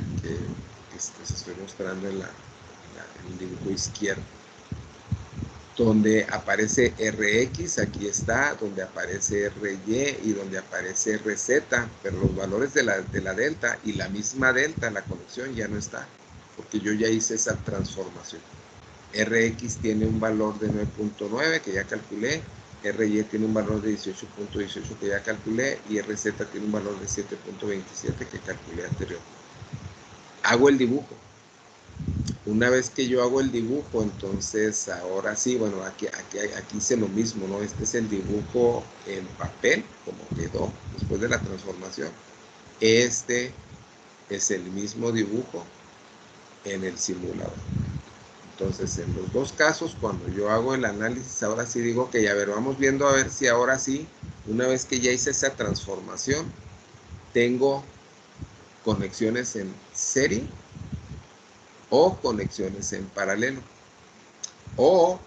se estoy mostrando en el dibujo izquierdo. Donde aparece Rx, aquí está, donde aparece Ry y donde aparece Rz, pero los valores de la delta y la misma delta, la conexión ya no está, porque yo ya hice esa transformación. Rx tiene un valor de 9.9 que ya calculé, Ry tiene un valor de 18.18 que ya calculé y Rz tiene un valor de 7.27 que calculé anteriormente. Hago el dibujo. Una vez que yo hago el dibujo, entonces ahora sí, bueno, aquí hice lo mismo, ¿no? Este es el dibujo en papel, como quedó después de la transformación. Este es el mismo dibujo en el simulador. Entonces, en los dos casos, cuando yo hago el análisis, ahora sí digo que, a ver, vamos viendo a ver si ahora sí, una vez que ya hice esa transformación, tengo conexiones en serie o conexiones en paralelo, o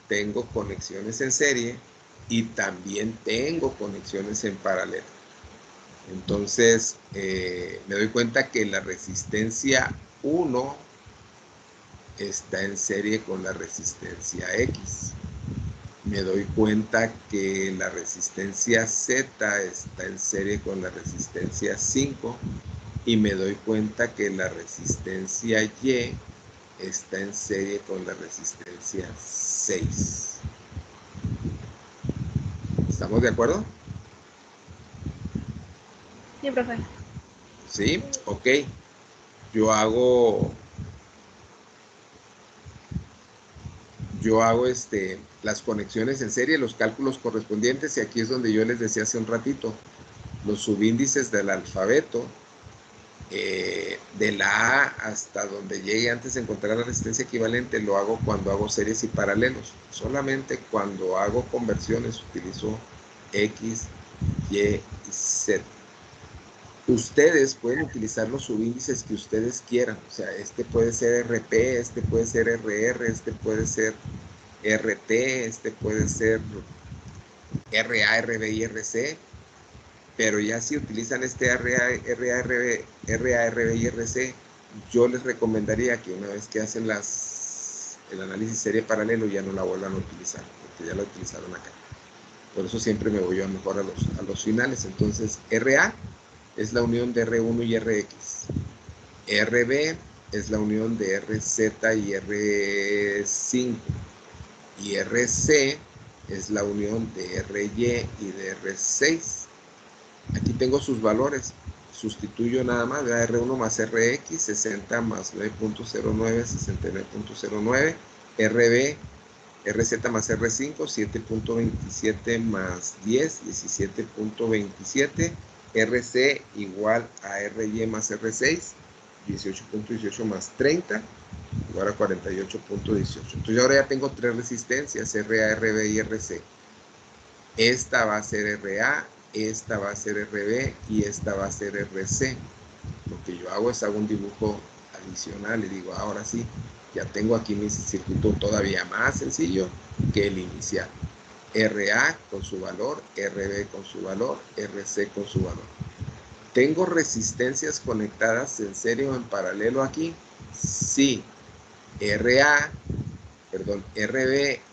tengo conexiones en serie y también tengo conexiones en paralelo. Entonces me doy cuenta que la resistencia 1 está en serie con la resistencia X me doy cuenta que la resistencia Z está en serie con la resistencia 5 y me doy cuenta que la resistencia Y está en serie con la resistencia 6. ¿Estamos de acuerdo? Sí, profe. Sí, ok. Yo hago las conexiones en serie, los cálculos correspondientes, y aquí es donde yo les decía hace un ratito, los subíndices del alfabeto, de la A hasta donde llegue antes de encontrar la resistencia equivalente, lo hago cuando hago series y paralelos. Solamente cuando hago conversiones utilizo X, Y y Z. Ustedes pueden utilizar los subíndices que ustedes quieran. O sea, este puede ser RP, este puede ser RR, este puede ser RT, este puede ser RA, RB y RC. Pero ya si utilizan este RA, RB y RC, yo les recomendaría que una vez que hacen el análisis serie paralelo ya no la vuelvan a utilizar, porque ya la utilizaron acá. Por eso siempre me voy a mejor a los finales. Entonces, RA es la unión de R1 y RX. RB es la unión de RZ y R5. Y RC es la unión de RY y de R6. Aquí tengo sus valores. Sustituyo nada más, R1 más RX, 60 más 9.09, 69.09. RB, RZ más R5, 7.27 más 10, 17.27. RC igual a RY más R6, 18.18 más 30, igual a 48.18. Entonces ahora ya tengo tres resistencias, RA, RB y RC. Esta va a ser RA, esta va a ser RB y esta va a ser RC. Lo que yo hago es hago un dibujo adicional y digo, ahora sí, ya tengo aquí mi circuito todavía más sencillo que el inicial. RA con su valor, RB con su valor, RC con su valor. ¿Tengo resistencias conectadas en serie o en paralelo aquí? Sí. RB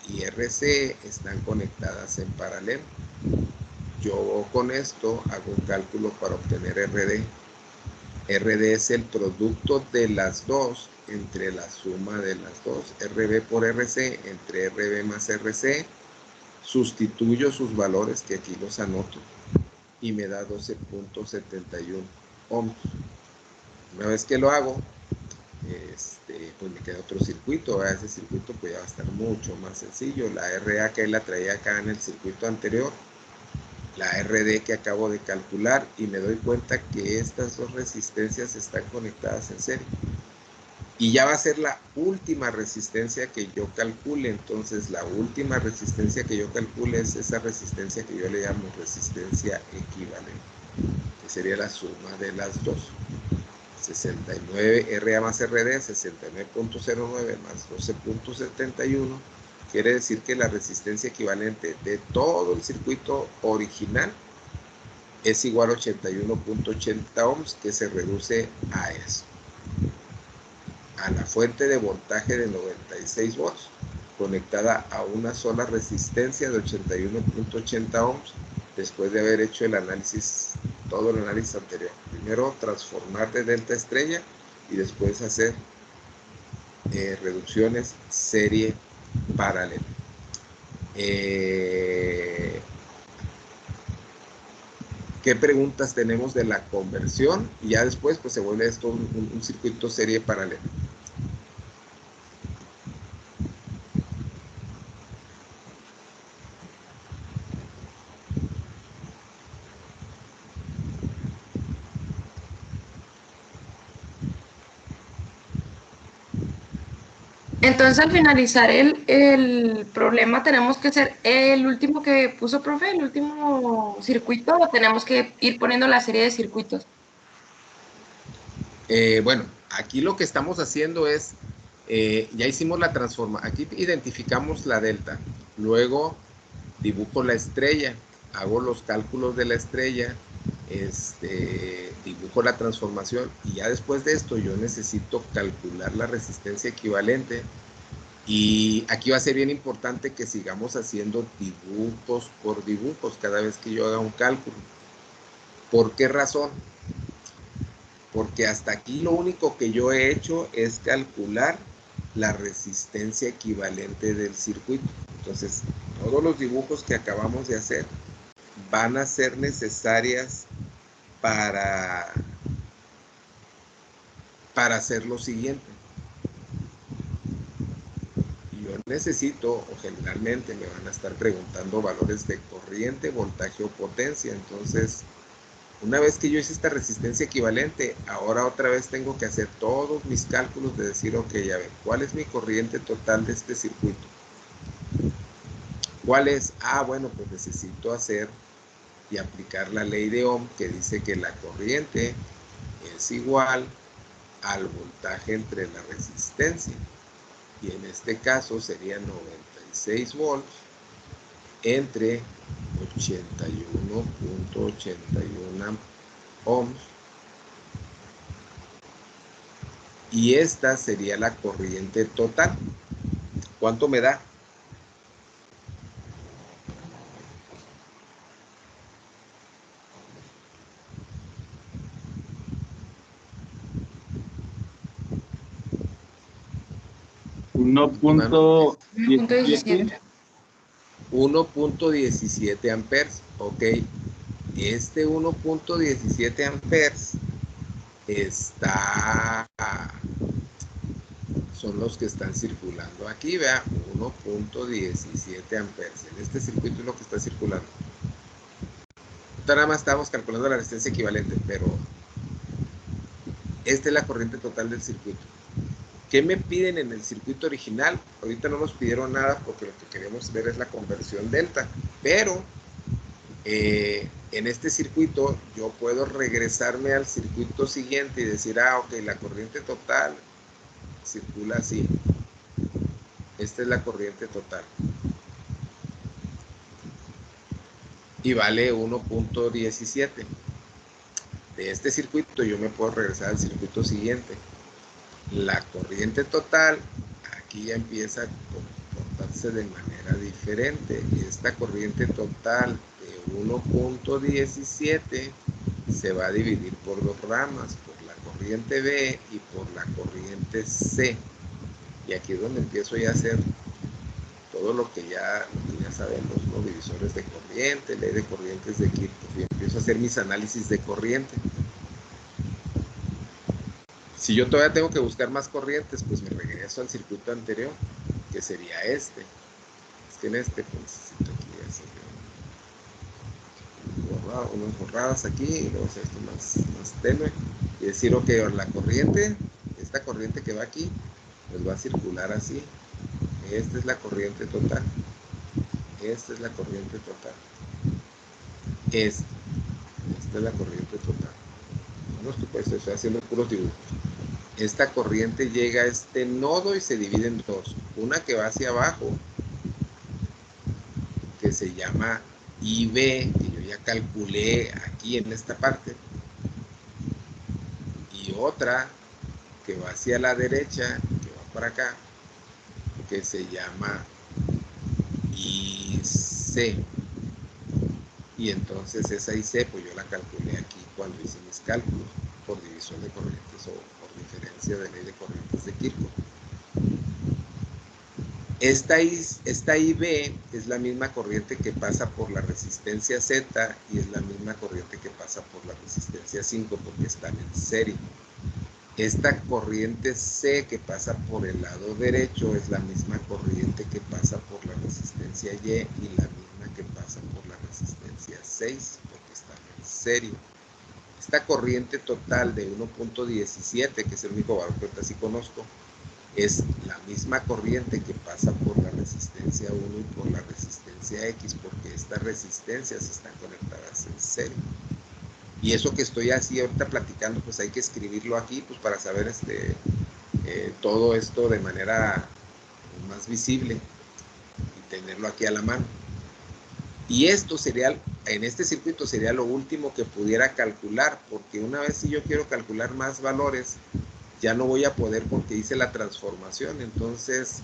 y RC están conectadas en paralelo. Yo con esto hago un cálculo para obtener RD. RD es el producto de las dos entre la suma de las dos. RB por RC entre RB más RC. Sustituyo sus valores, que aquí los anoto, y me da 12.71 ohms. Una vez que lo hago, pues me queda otro circuito. Ese circuito pues ya va a estar mucho más sencillo. La RA que la traía acá en el circuito anterior, la RD que acabo de calcular, y me doy cuenta que estas dos resistencias están conectadas en serie. Y ya va a ser la última resistencia que yo calcule. Entonces la última resistencia que yo calcule es esa resistencia que yo le llamo resistencia equivalente, que sería la suma de las dos. 69 RA más RD, 69.09 más 12.71, quiere decir que la resistencia equivalente de todo el circuito original es igual a 81.80 ohms, que se reduce a eso, a la fuente de voltaje de 96 volts conectada a una sola resistencia de 81.80 ohms, después de haber hecho el análisis, todo el análisis anterior. Primero transformar de delta estrella y después hacer reducciones serie paralela. ¿Qué preguntas tenemos de la conversión? Y ya después pues se vuelve esto un circuito serie paralela. Entonces, al finalizar el problema, tenemos que hacer el último que puso, profe, el último circuito, o tenemos que ir poniendo la serie de circuitos. Bueno, aquí lo que estamos haciendo es, ya hicimos la transformación, aquí identificamos la delta, luego dibujo la estrella, hago los cálculos de la estrella, dibujo la transformación, y ya después de esto yo necesito calcular la resistencia equivalente Y aquí va a ser bien importante que sigamos haciendo dibujos por dibujos cada vez que yo haga un cálculo. ¿Por qué razón? Porque hasta aquí lo único que yo he hecho es calcular la resistencia equivalente del circuito. Entonces, todos los dibujos que acabamos de hacer van a ser necesarias para hacer lo siguiente. Yo necesito, o generalmente me van a estar preguntando valores de corriente, voltaje o potencia. Entonces, una vez que yo hice esta resistencia equivalente, ahora otra vez tengo que hacer todos mis cálculos de decir, ok, a ver, ¿cuál es mi corriente total de este circuito? ¿Cuál es? Ah, bueno, pues necesito hacer y aplicar la ley de Ohm, que dice que la corriente es igual al voltaje entre la resistencia. Y en este caso sería 96 volts entre 81.81 ohms. Y esta sería la corriente total. ¿Cuánto me da? punto 1.17. 1.17 amperes. Ok. Este 1.17 amperes son los que están circulando aquí, vea, 1.17 amperes. En este circuito es lo que está circulando. Ahorita nada más estamos calculando la resistencia equivalente, pero esta es la corriente total del circuito. ¿Qué me piden en el circuito original? Ahorita no nos pidieron nada porque lo que queremos ver es la conversión delta, pero en este circuito yo puedo regresarme al circuito siguiente y decir, ah, ok, la corriente total circula así. Esta es la corriente total. Y vale 1.17. De este circuito yo me puedo regresar al circuito siguiente. La corriente total aquí ya empieza a comportarse de manera diferente. Esta corriente total de 1.17 se va a dividir por dos ramas, por la corriente B y por la corriente C. Y aquí es donde empiezo ya a hacer todo lo que ya sabemos, los divisores de corriente, ley de corrientes de Kirchhoff, y empiezo a hacer mis análisis de corriente. Si yo todavía tengo que buscar más corrientes, pues me regreso al circuito anterior, que sería este. Es que en este pues, necesito aquí hacer unas borradas aquí, y luego hacer esto más tenue, y decir, ok, la corriente, esta corriente que va aquí, pues va a circular así. Esta es la corriente total. Esta es la corriente total. Esta es la corriente total. No estoy haciendo puros dibujos. Esta corriente llega a este nodo y se divide en dos. Una que va hacia abajo, que se llama IB, que yo ya calculé aquí en esta parte. Y otra que va hacia la derecha, que va para acá, que se llama IC. Y entonces esa IC, pues yo la calculé aquí cuando hice mis cálculos por división de corrientes o por diferencia de ley de corrientes de Kirchhoff. Esta IB es la misma corriente que pasa por la resistencia Z y es la misma corriente que pasa por la resistencia 5 porque están en serie. Esta corriente C que pasa por el lado derecho es la misma corriente que pasa por la resistencia Y y la misma que pasa por la resistencia 6 porque están en serie. Esta corriente total de 1.17, que es el único valor que ahorita sí conozco, es la misma corriente que pasa por la resistencia 1 y por la resistencia X, porque estas resistencias están conectadas en serie. Y eso que estoy así ahorita platicando, pues hay que escribirlo aquí, pues para saber todo esto de manera más visible y tenerlo aquí a la mano. Y esto sería, en este circuito sería lo último que pudiera calcular, porque una vez si yo quiero calcular más valores, ya no voy a poder porque hice la transformación. Entonces,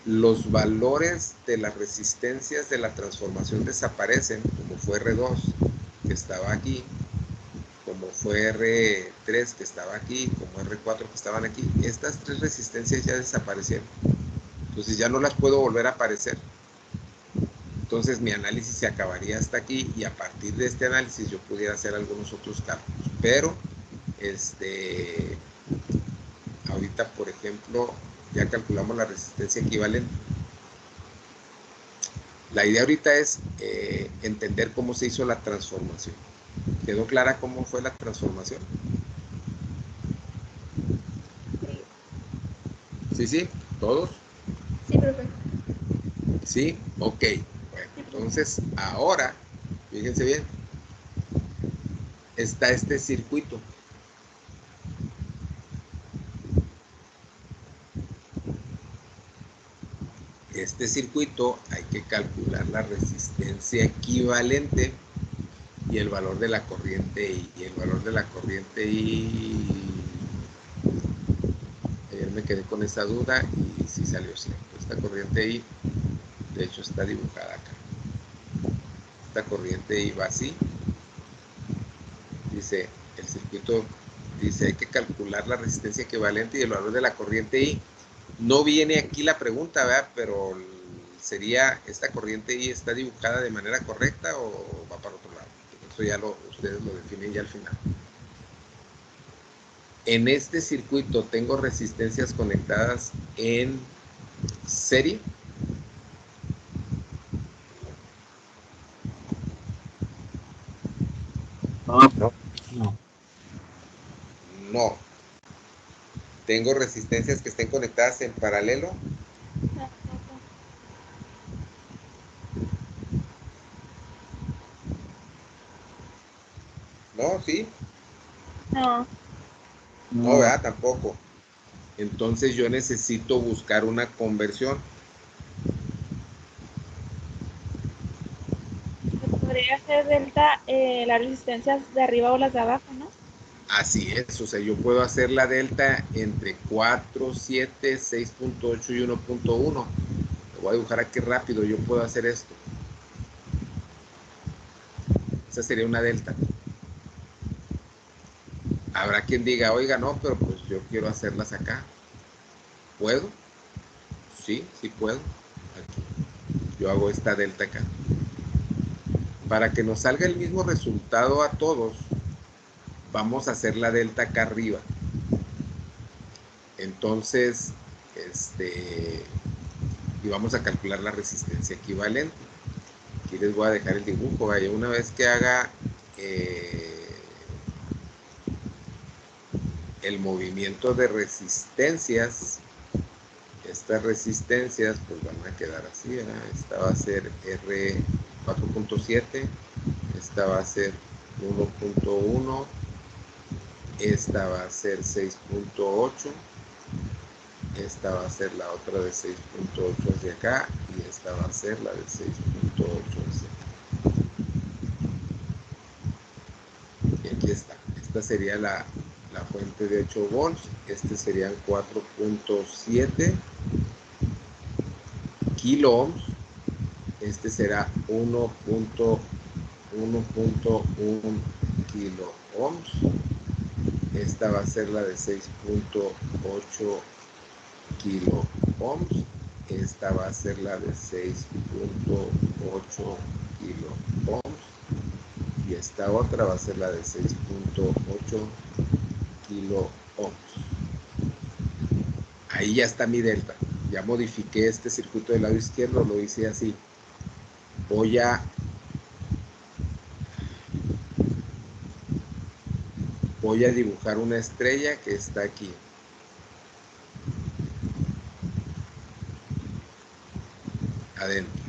los valores de las resistencias de la transformación desaparecen, como fue R2, que estaba aquí, como fue R3, que estaba aquí, como R4, que estaban aquí. Estas tres resistencias ya desaparecieron. Entonces ya no las puedo volver a aparecer. Entonces mi análisis se acabaría hasta aquí y a partir de este análisis yo pudiera hacer algunos otros cálculos. Pero, ahorita, por ejemplo, ya calculamos la resistencia equivalente. La idea ahorita es entender cómo se hizo la transformación. ¿Quedó clara cómo fue la transformación? Sí. ¿Sí? ¿Todos? Sí, profe. ¿Sí? Ok. Bueno, entonces ahora, fíjense bien, está este circuito. Este circuito hay que calcular la resistencia equivalente y el valor de la corriente I. Y el valor de la corriente I, ayer me quedé con esa duda y sí salió cierto. Esta corriente I, de hecho, está dibujada acá. Esta corriente I va así. Dice, el circuito dice, hay que calcular la resistencia equivalente y el valor de la corriente I. No viene aquí la pregunta, ¿verdad? Pero sería, ¿esta corriente I está dibujada de manera correcta o va para otro lado? Eso ya ustedes lo definen ya al final. En este circuito tengo resistencias conectadas en serie. No. No. Tengo resistencias que estén conectadas en paralelo. Tampoco. No, sí. No. No, ¿verdad? Tampoco. Entonces yo necesito buscar una conversión. Se podría hacer delta las resistencias de arriba o las de abajo, ¿no? Así es, o sea, yo puedo hacer la delta entre 4, 7, 6.8 y 1.1. Lo voy a dibujar aquí rápido, yo puedo hacer esto. Esa sería una delta. Habrá quien diga, oiga, no, pero pues yo quiero hacerlas acá. ¿Puedo? Sí, sí puedo. Aquí. Yo hago esta delta acá. Para que nos salga el mismo resultado a todos, vamos a hacer la delta acá arriba. Entonces, y vamos a calcular la resistencia equivalente. Aquí les voy a dejar el dibujo. Vaya, una vez que haga el movimiento de resistencias, estas resistencias pues van a quedar así, ¿verdad? Esta va a ser R4.7, esta va a ser 1.1, esta va a ser 6.8, esta va a ser la otra de 6.8 hacia acá y esta va a ser la de 6.8 hacia acá. Y aquí está, esta sería la fuente de 8 volts, este serían 4.7 kilo ohms, este será 1.1 kilo ohms, esta va a ser la de 6.8 kilo ohms, esta va a ser la de 6.8 kilo ohms y esta otra va a ser la de 6.8 kilo ohms. Ahí ya está mi delta. Ya modifiqué este circuito del lado izquierdo, lo hice así. Voy a dibujar una estrella que está aquí. Adentro.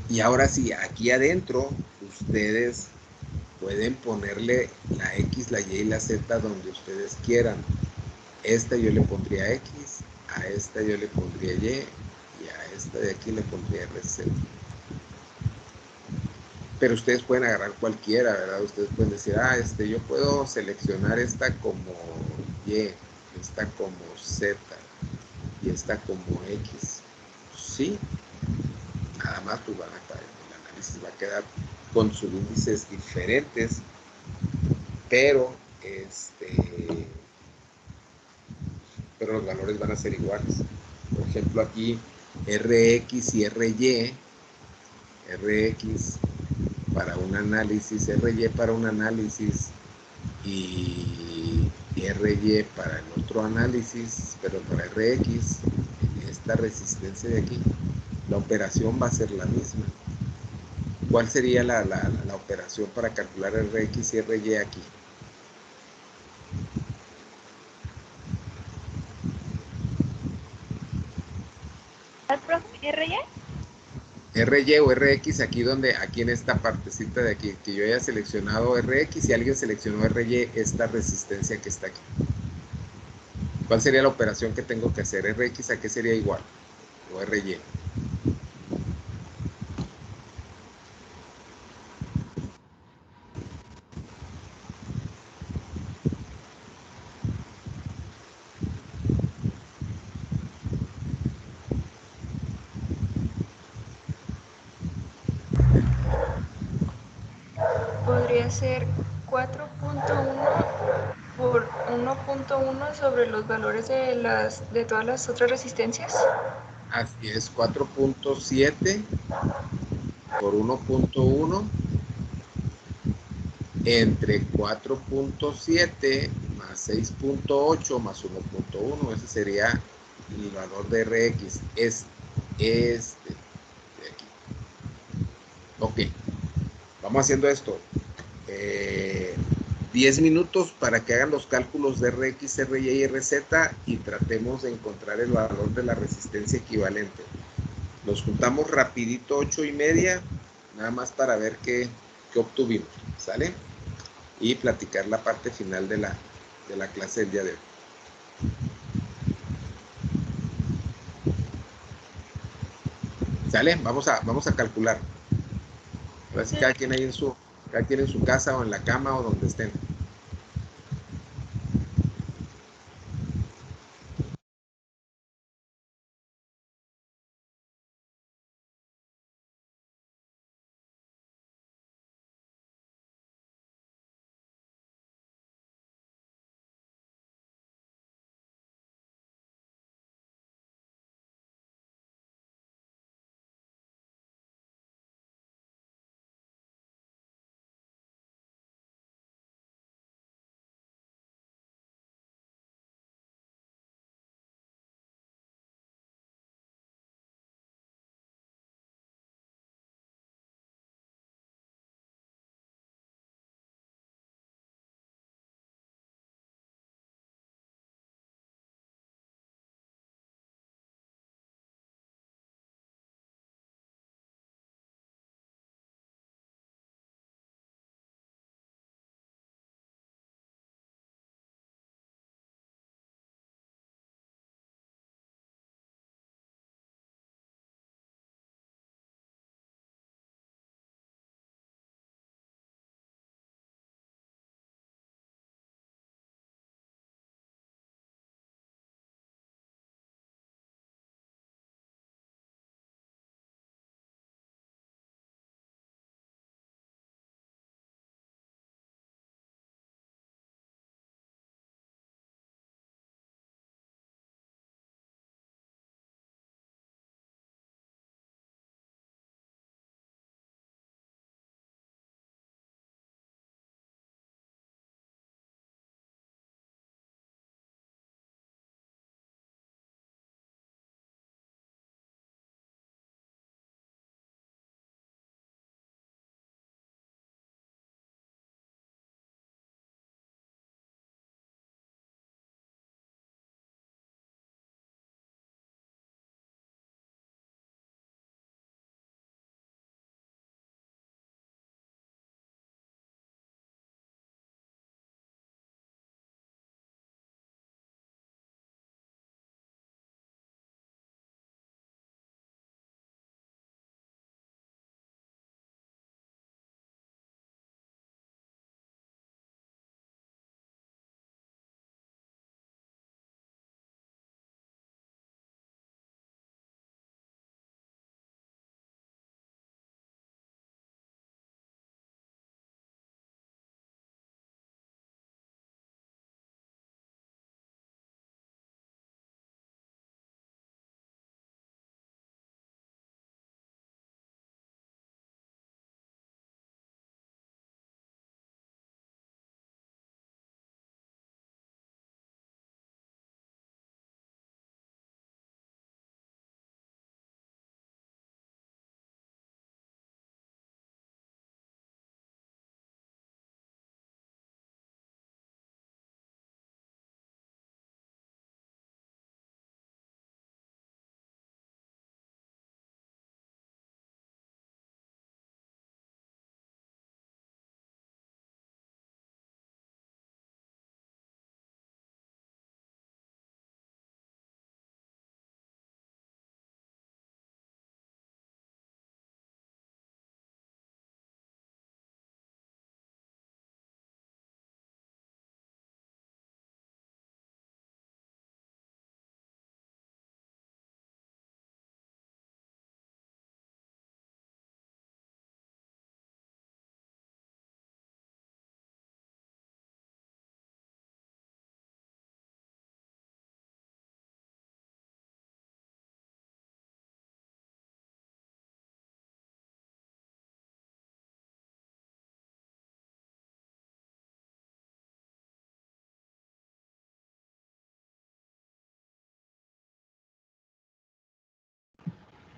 Y ahora sí, aquí adentro, ustedes pueden ponerle la X, la Y y la Z donde ustedes quieran. Esta yo le pondría X, a esta yo le pondría Y y a esta de aquí le pondría RZ. Pero ustedes pueden agarrar cualquiera, ¿verdad? Ustedes pueden decir, yo puedo seleccionar esta como Y, esta como Z, y esta como X. Sí, nada más pues van a estar, el análisis va a quedar con subíndices diferentes, pero pero los valores van a ser iguales. Por ejemplo, aquí Rx y Rx para un análisis, Ry para un análisis y Ry para el otro análisis, pero para Rx, esta resistencia de aquí, la operación va a ser la misma. ¿Cuál sería la operación para calcular Rx y Ry aquí? ¿Al profe? ¿RY? Ry o Rx aquí en esta partecita de aquí, que yo haya seleccionado Rx y alguien seleccionó Ry, esta resistencia que está aquí. ¿Cuál sería la operación que tengo que hacer? Rx a qué sería igual, o Ry. Podría ser 4.1 por 1.1 sobre los valores de todas las otras resistencias. Así es, 4.7 por 1.1 entre 4.7 más 6.8 más 1.1. Ese sería el valor de Rx. Es este de aquí. Ok, vamos haciendo esto. 10 minutos para que hagan los cálculos de Rx, Ry y Rz y tratemos de encontrar el valor de la resistencia equivalente. Los juntamos rapidito, 8:30, nada más para ver qué obtuvimos, ¿sale? Y platicar la parte final de la clase del día de hoy. ¿Sale? Vamos a calcular. Ahora sí, cada quien en su casa o en la cama o donde estén.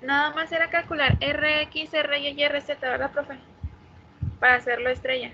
Nada más era calcular RX, RY y RZ, ¿verdad, profe? Para hacerlo estrella.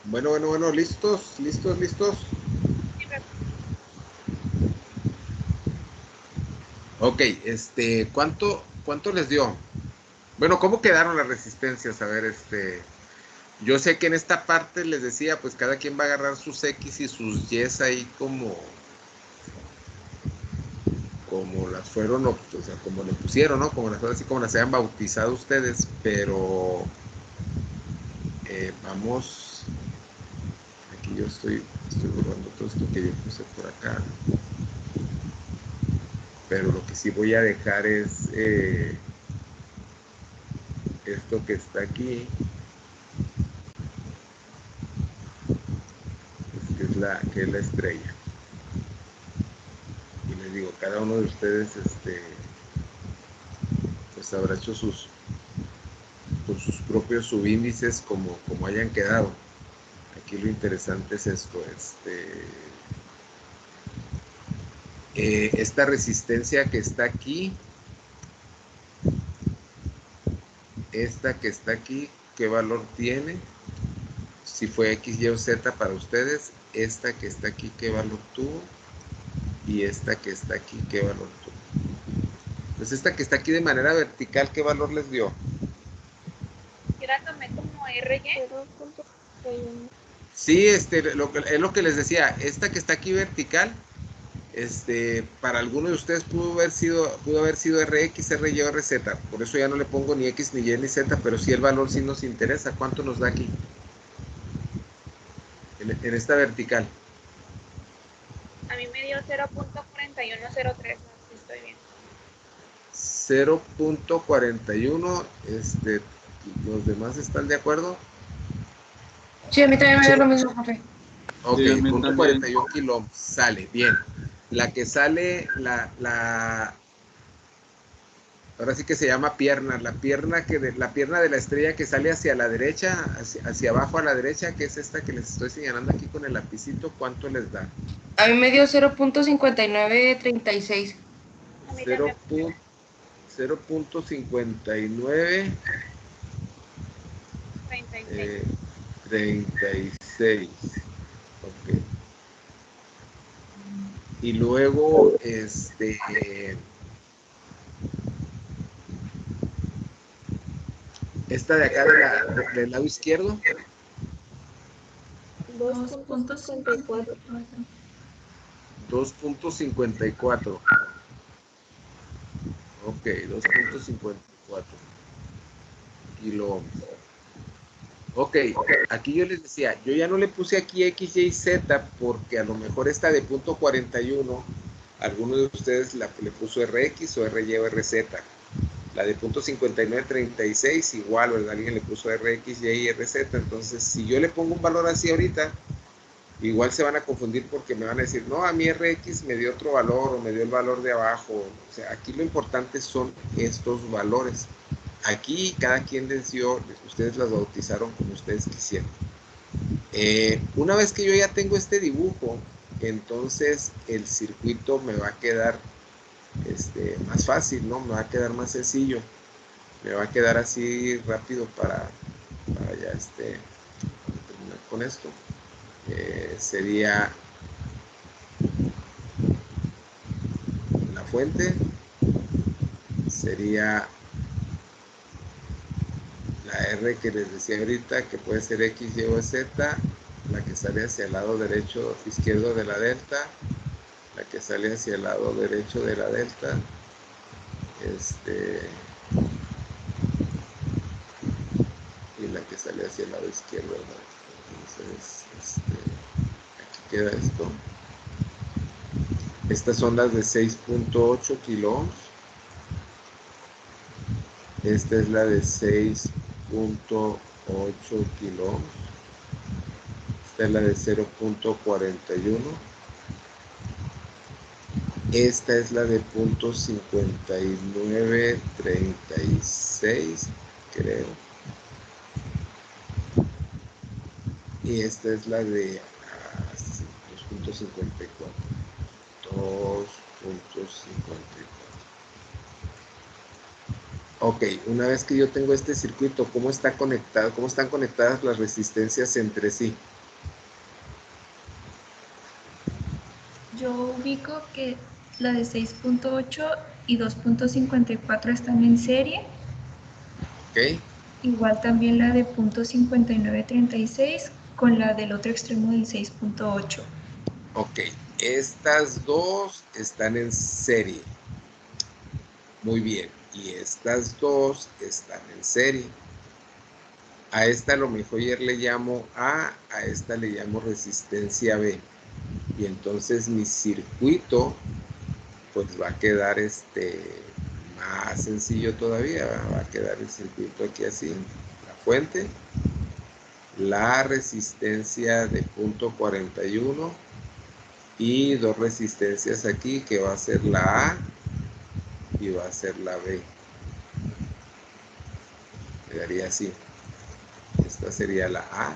Bueno, listos. Sí, profe. Ok, ¿cuánto les dio? Bueno, ¿cómo quedaron las resistencias? A ver, yo sé que en esta parte les decía, pues cada quien va a agarrar sus X y sus Y ahí como las fueron, o sea, como le pusieron, ¿no? Como las así como las hayan bautizado ustedes, pero vamos, aquí yo estoy borrando todo esto que yo puse por acá, pero lo que sí voy a dejar es esto que está aquí, que es la estrella. Y les digo, cada uno de ustedes pues habrá hecho con sus propios subíndices como hayan quedado. Aquí lo interesante es esto, esta resistencia que está aquí, esta que está aquí, ¿qué valor tiene? Si fue X, Y o Z para ustedes, esta que está aquí, ¿qué valor tuvo? Y esta que está aquí, ¿qué valor tuvo? Pues esta que está aquí de manera vertical, ¿qué valor les dio? Yo la tomé como RY. 0.41. Sí, es lo que les decía, esta que está aquí vertical, para alguno de ustedes pudo haber sido RX, RY o RZ, por eso ya no le pongo ni X, ni Y, ni Z, pero sí el valor sí nos interesa. ¿Cuánto nos da aquí? En esta vertical. A mí me dio 0.4103. No sé si estoy bien. 0.41, ¿los demás están de acuerdo? Sí, a mí también me dio lo mismo, profe. Ok, Sí, a mí punto también. 41 kilómetros, sale, bien. La que sale, ahora sí que se llama pierna, la pierna de la estrella que sale hacia la derecha, hacia abajo a la derecha, que es esta que les estoy señalando aquí con el lapicito, ¿cuánto les da? A mí me dio 0.5936. A mí también. 0.59 36. 36. Ok. Y luego, esta de acá del lado izquierdo, 2.54. 2.54. Ok, 2.54 kilómetros. Ok, aquí yo les decía, yo ya no le puse aquí X, Y, Z porque a lo mejor esta de punto 41, alguno de ustedes le puso RX o RY o RZ. La de punto 5936 igual, ¿verdad? Alguien le puso RX, Y, RZ. Entonces, si yo le pongo un valor así ahorita, igual se van a confundir porque me van a decir, no, a mí RX me dio otro valor o me dio el valor de abajo. O sea, aquí lo importante son estos valores. Aquí cada quien les dio, ustedes las bautizaron como ustedes quisieron. Una vez que yo ya tengo este dibujo, entonces el circuito me va a quedar más fácil, ¿no? Me va a quedar más sencillo. Me va a quedar así rápido para ya terminar con esto. Sería la fuente, sería la R que les decía ahorita, que puede ser X, Y o Z, la que sale hacia el lado derecho, izquierdo de la delta, la que sale hacia el lado derecho de la delta, y la que sale hacia el lado izquierdo de la delta. Entonces, aquí queda esto. Estas son las de 6.8 kiloohms. Esta es la de 6.8 kiloohms. Esta es la de 0.41. Esta es la de .5936, creo. Y esta es la de 2.54. 2.54. Ok, una vez que yo tengo este circuito, ¿cómo está conectado? ¿Cómo están conectadas las resistencias entre sí? Yo ubico que la de 6.8 y 2.54 están en serie. ¿Ok? Igual también la de .5936 con la del otro extremo del 6.8. Ok, estas dos están en serie. Muy bien, y estas dos están en serie. A esta a lo mejor ya le llamo A esta le llamo resistencia B. Y entonces mi circuito pues va a quedar más sencillo todavía. Va a quedar el circuito aquí así, la fuente, la resistencia de .41 y dos resistencias aquí que va a ser la A y va a ser la B. Quedaría así. Esta sería la A,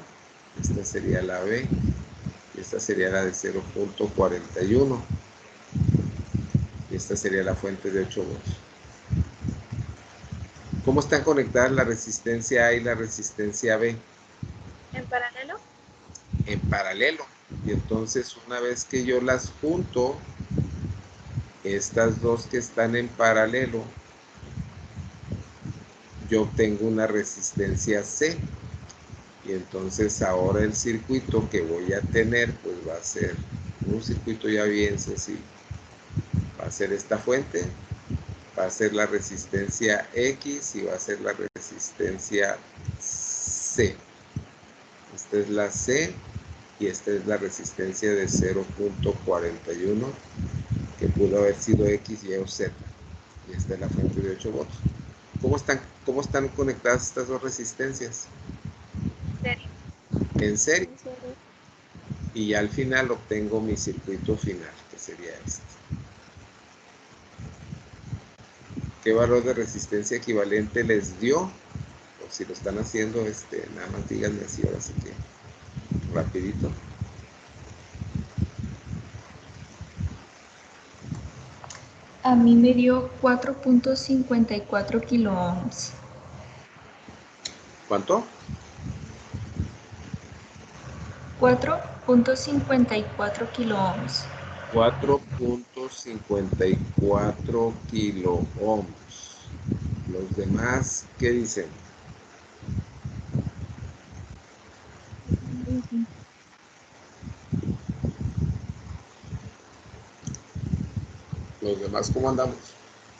esta sería la B y esta sería la de 0.41 y esta sería la fuente de 8 volts. ¿Cómo están conectadas la resistencia A y la resistencia B? ¿En paralelo? En paralelo. Y entonces una vez que yo las junto, estas dos que están en paralelo, yo obtengo una resistencia C. Y entonces ahora el circuito que voy a tener pues va a ser un circuito ya bien sencillo. Va a ser esta fuente, va a ser la resistencia X y va a ser la resistencia C. Esta es la C y esta es la resistencia de 0.41 que pudo haber sido X, Y o Z. Y esta es la fuente de 8 volts. ¿Cómo están conectadas estas dos resistencias? Serie. En serie. En serie. Y ya al final obtengo mi circuito final, que sería este. ¿Qué valor de resistencia equivalente les dio? O si lo están haciendo, nada más díganme así, ahora sí que rapidito. A mí me dio 4.54 kilo ohms. ¿Cuánto? 4.54 kilo ohms. 4.54 kilo ohms. Los demás, ¿qué dicen? Los demás, ¿cómo andamos?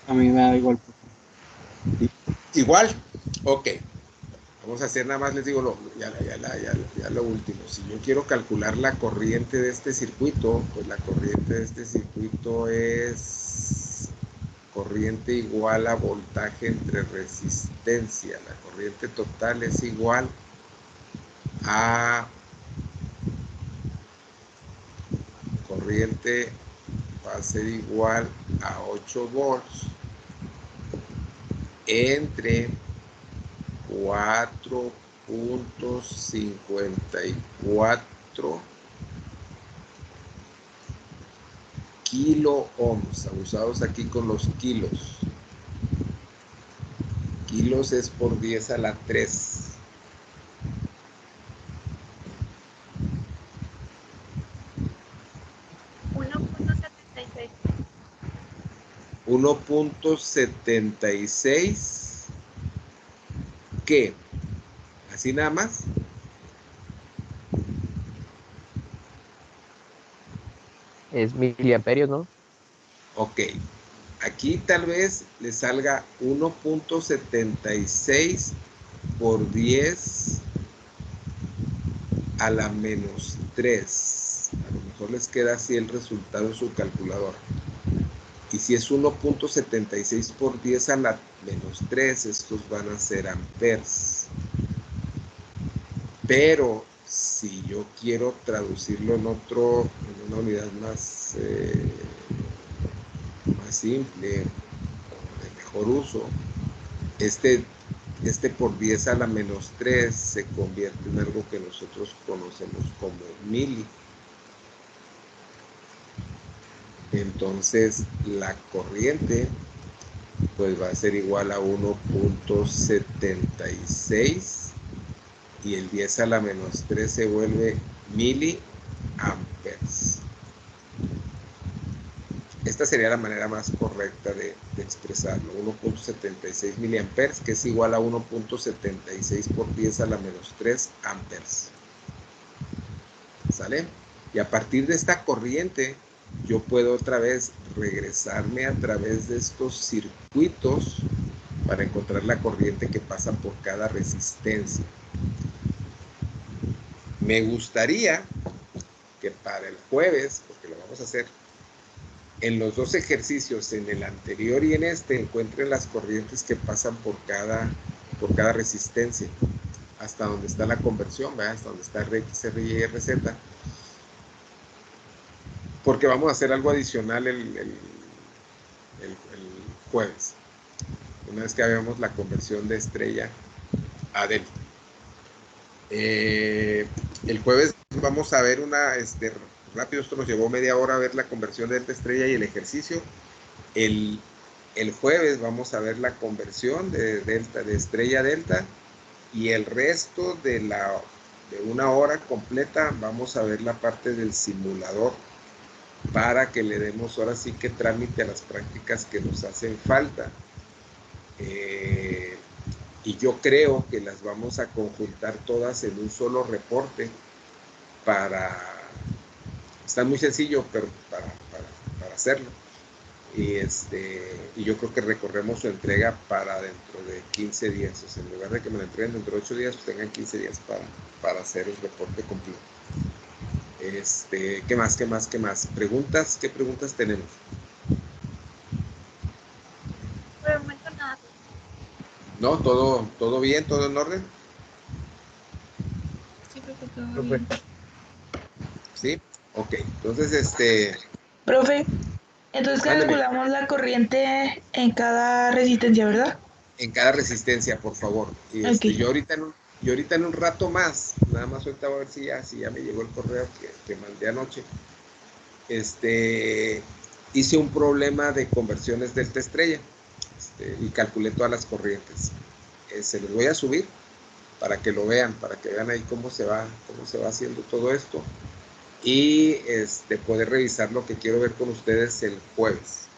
A mí me da igual. Igual, ok. Vamos a hacer nada más, les digo ya lo último. Si yo quiero calcular la corriente de este circuito, pues la corriente de este circuito es corriente igual a voltaje entre resistencia. La corriente total es igual a corriente, va a ser igual a 8 volts entre 4.54 kilo ohms, abusados aquí con los kilos. Kilos es por 10 a la 3. 1.76. ¿Qué? ¿Así nada más? Es miliamperios, ¿no? Ok. Aquí tal vez le salga 1.76 por 10 a la menos 3. A lo mejor les queda así el resultado en su calculadora. Y si es 1.76 por 10 a la menos 3, estos van a ser amperes. Pero si yo quiero traducirlo en una unidad más simple, de mejor uso, este por 10 a la menos 3 se convierte en algo que nosotros conocemos como mili. Entonces la corriente pues va a ser igual a 1.76 y el 10 a la menos 3 se vuelve miliamperes. esta sería la manera más correcta de expresarlo. 1.76 miliamperes, que es igual a 1.76 por 10 a la menos 3 amperes. ¿Sale? Y a partir de esta corriente, yo puedo otra vez regresarme a través de estos circuitos para encontrar la corriente que pasa por cada resistencia. Me gustaría que para el jueves, porque lo vamos a hacer, en los dos ejercicios, en el anterior y en este, encuentren las corrientes que pasan por cada resistencia, hasta donde está la conversión, ¿verdad? Hasta donde está RX, RY y RZ, porque vamos a hacer algo adicional el jueves, una vez que hagamos la conversión de estrella a delta. El jueves vamos a ver rápido, esto nos llevó media hora a ver la conversión de delta estrella y el ejercicio. El jueves vamos a ver la conversión de estrella a delta, y el resto de una hora completa vamos a ver la parte del simulador para que le demos ahora sí que trámite a las prácticas que nos hacen falta. Y yo creo que las vamos a conjuntar todas en un solo reporte está muy sencillo, pero para hacerlo. Y yo creo que recorremos su entrega para dentro de 15 días. O sea, en lugar de que me lo entreguen dentro de 8 días, pues tengan 15 días para hacer el reporte completo. ¿Qué más? ¿Preguntas? ¿Qué preguntas tenemos? Por el momento nada. ¿No? ¿Todo bien? ¿Todo en orden? Sí, profe, todo bien. ¿Sí? Ok. Entonces, Profe, entonces mándeme. calculamos la corriente en cada resistencia, ¿verdad? En cada resistencia, por favor. Y Ok. yo ahorita en un rato más, nada más ahorita voy a ver si ya me llegó el correo que mandé anoche. Hice un problema de conversiones delta estrella, y calculé todas las corrientes. Se los voy a subir para que lo vean, para que vean ahí cómo se va haciendo todo esto, y poder revisar lo que quiero ver con ustedes el jueves.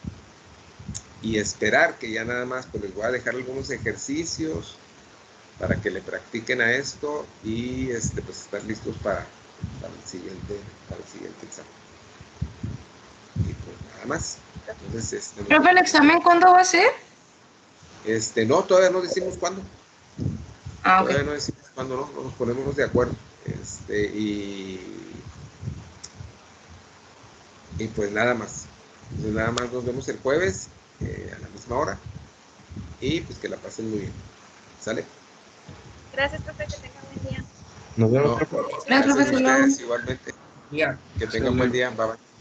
Y esperar que ya nada más, pues les voy a dejar algunos ejercicios para que le practiquen a esto, y pues estar listos para el siguiente examen. Y pues nada más. Entonces, Profe, ¿el examen cuándo va a ser? no, todavía no decimos cuándo. Ah, ok. Todavía no decimos cuándo, no nos ponemos de acuerdo. Y pues nada más. Entonces, nada más nos vemos el jueves a la misma hora. Y pues que la pasen muy bien. ¿Sale? Gracias, profe, que tenga buen día. Nos vemos. No, Gracias, gracias a profesor. ustedes igualmente. Que tengan buen día. Bye bye.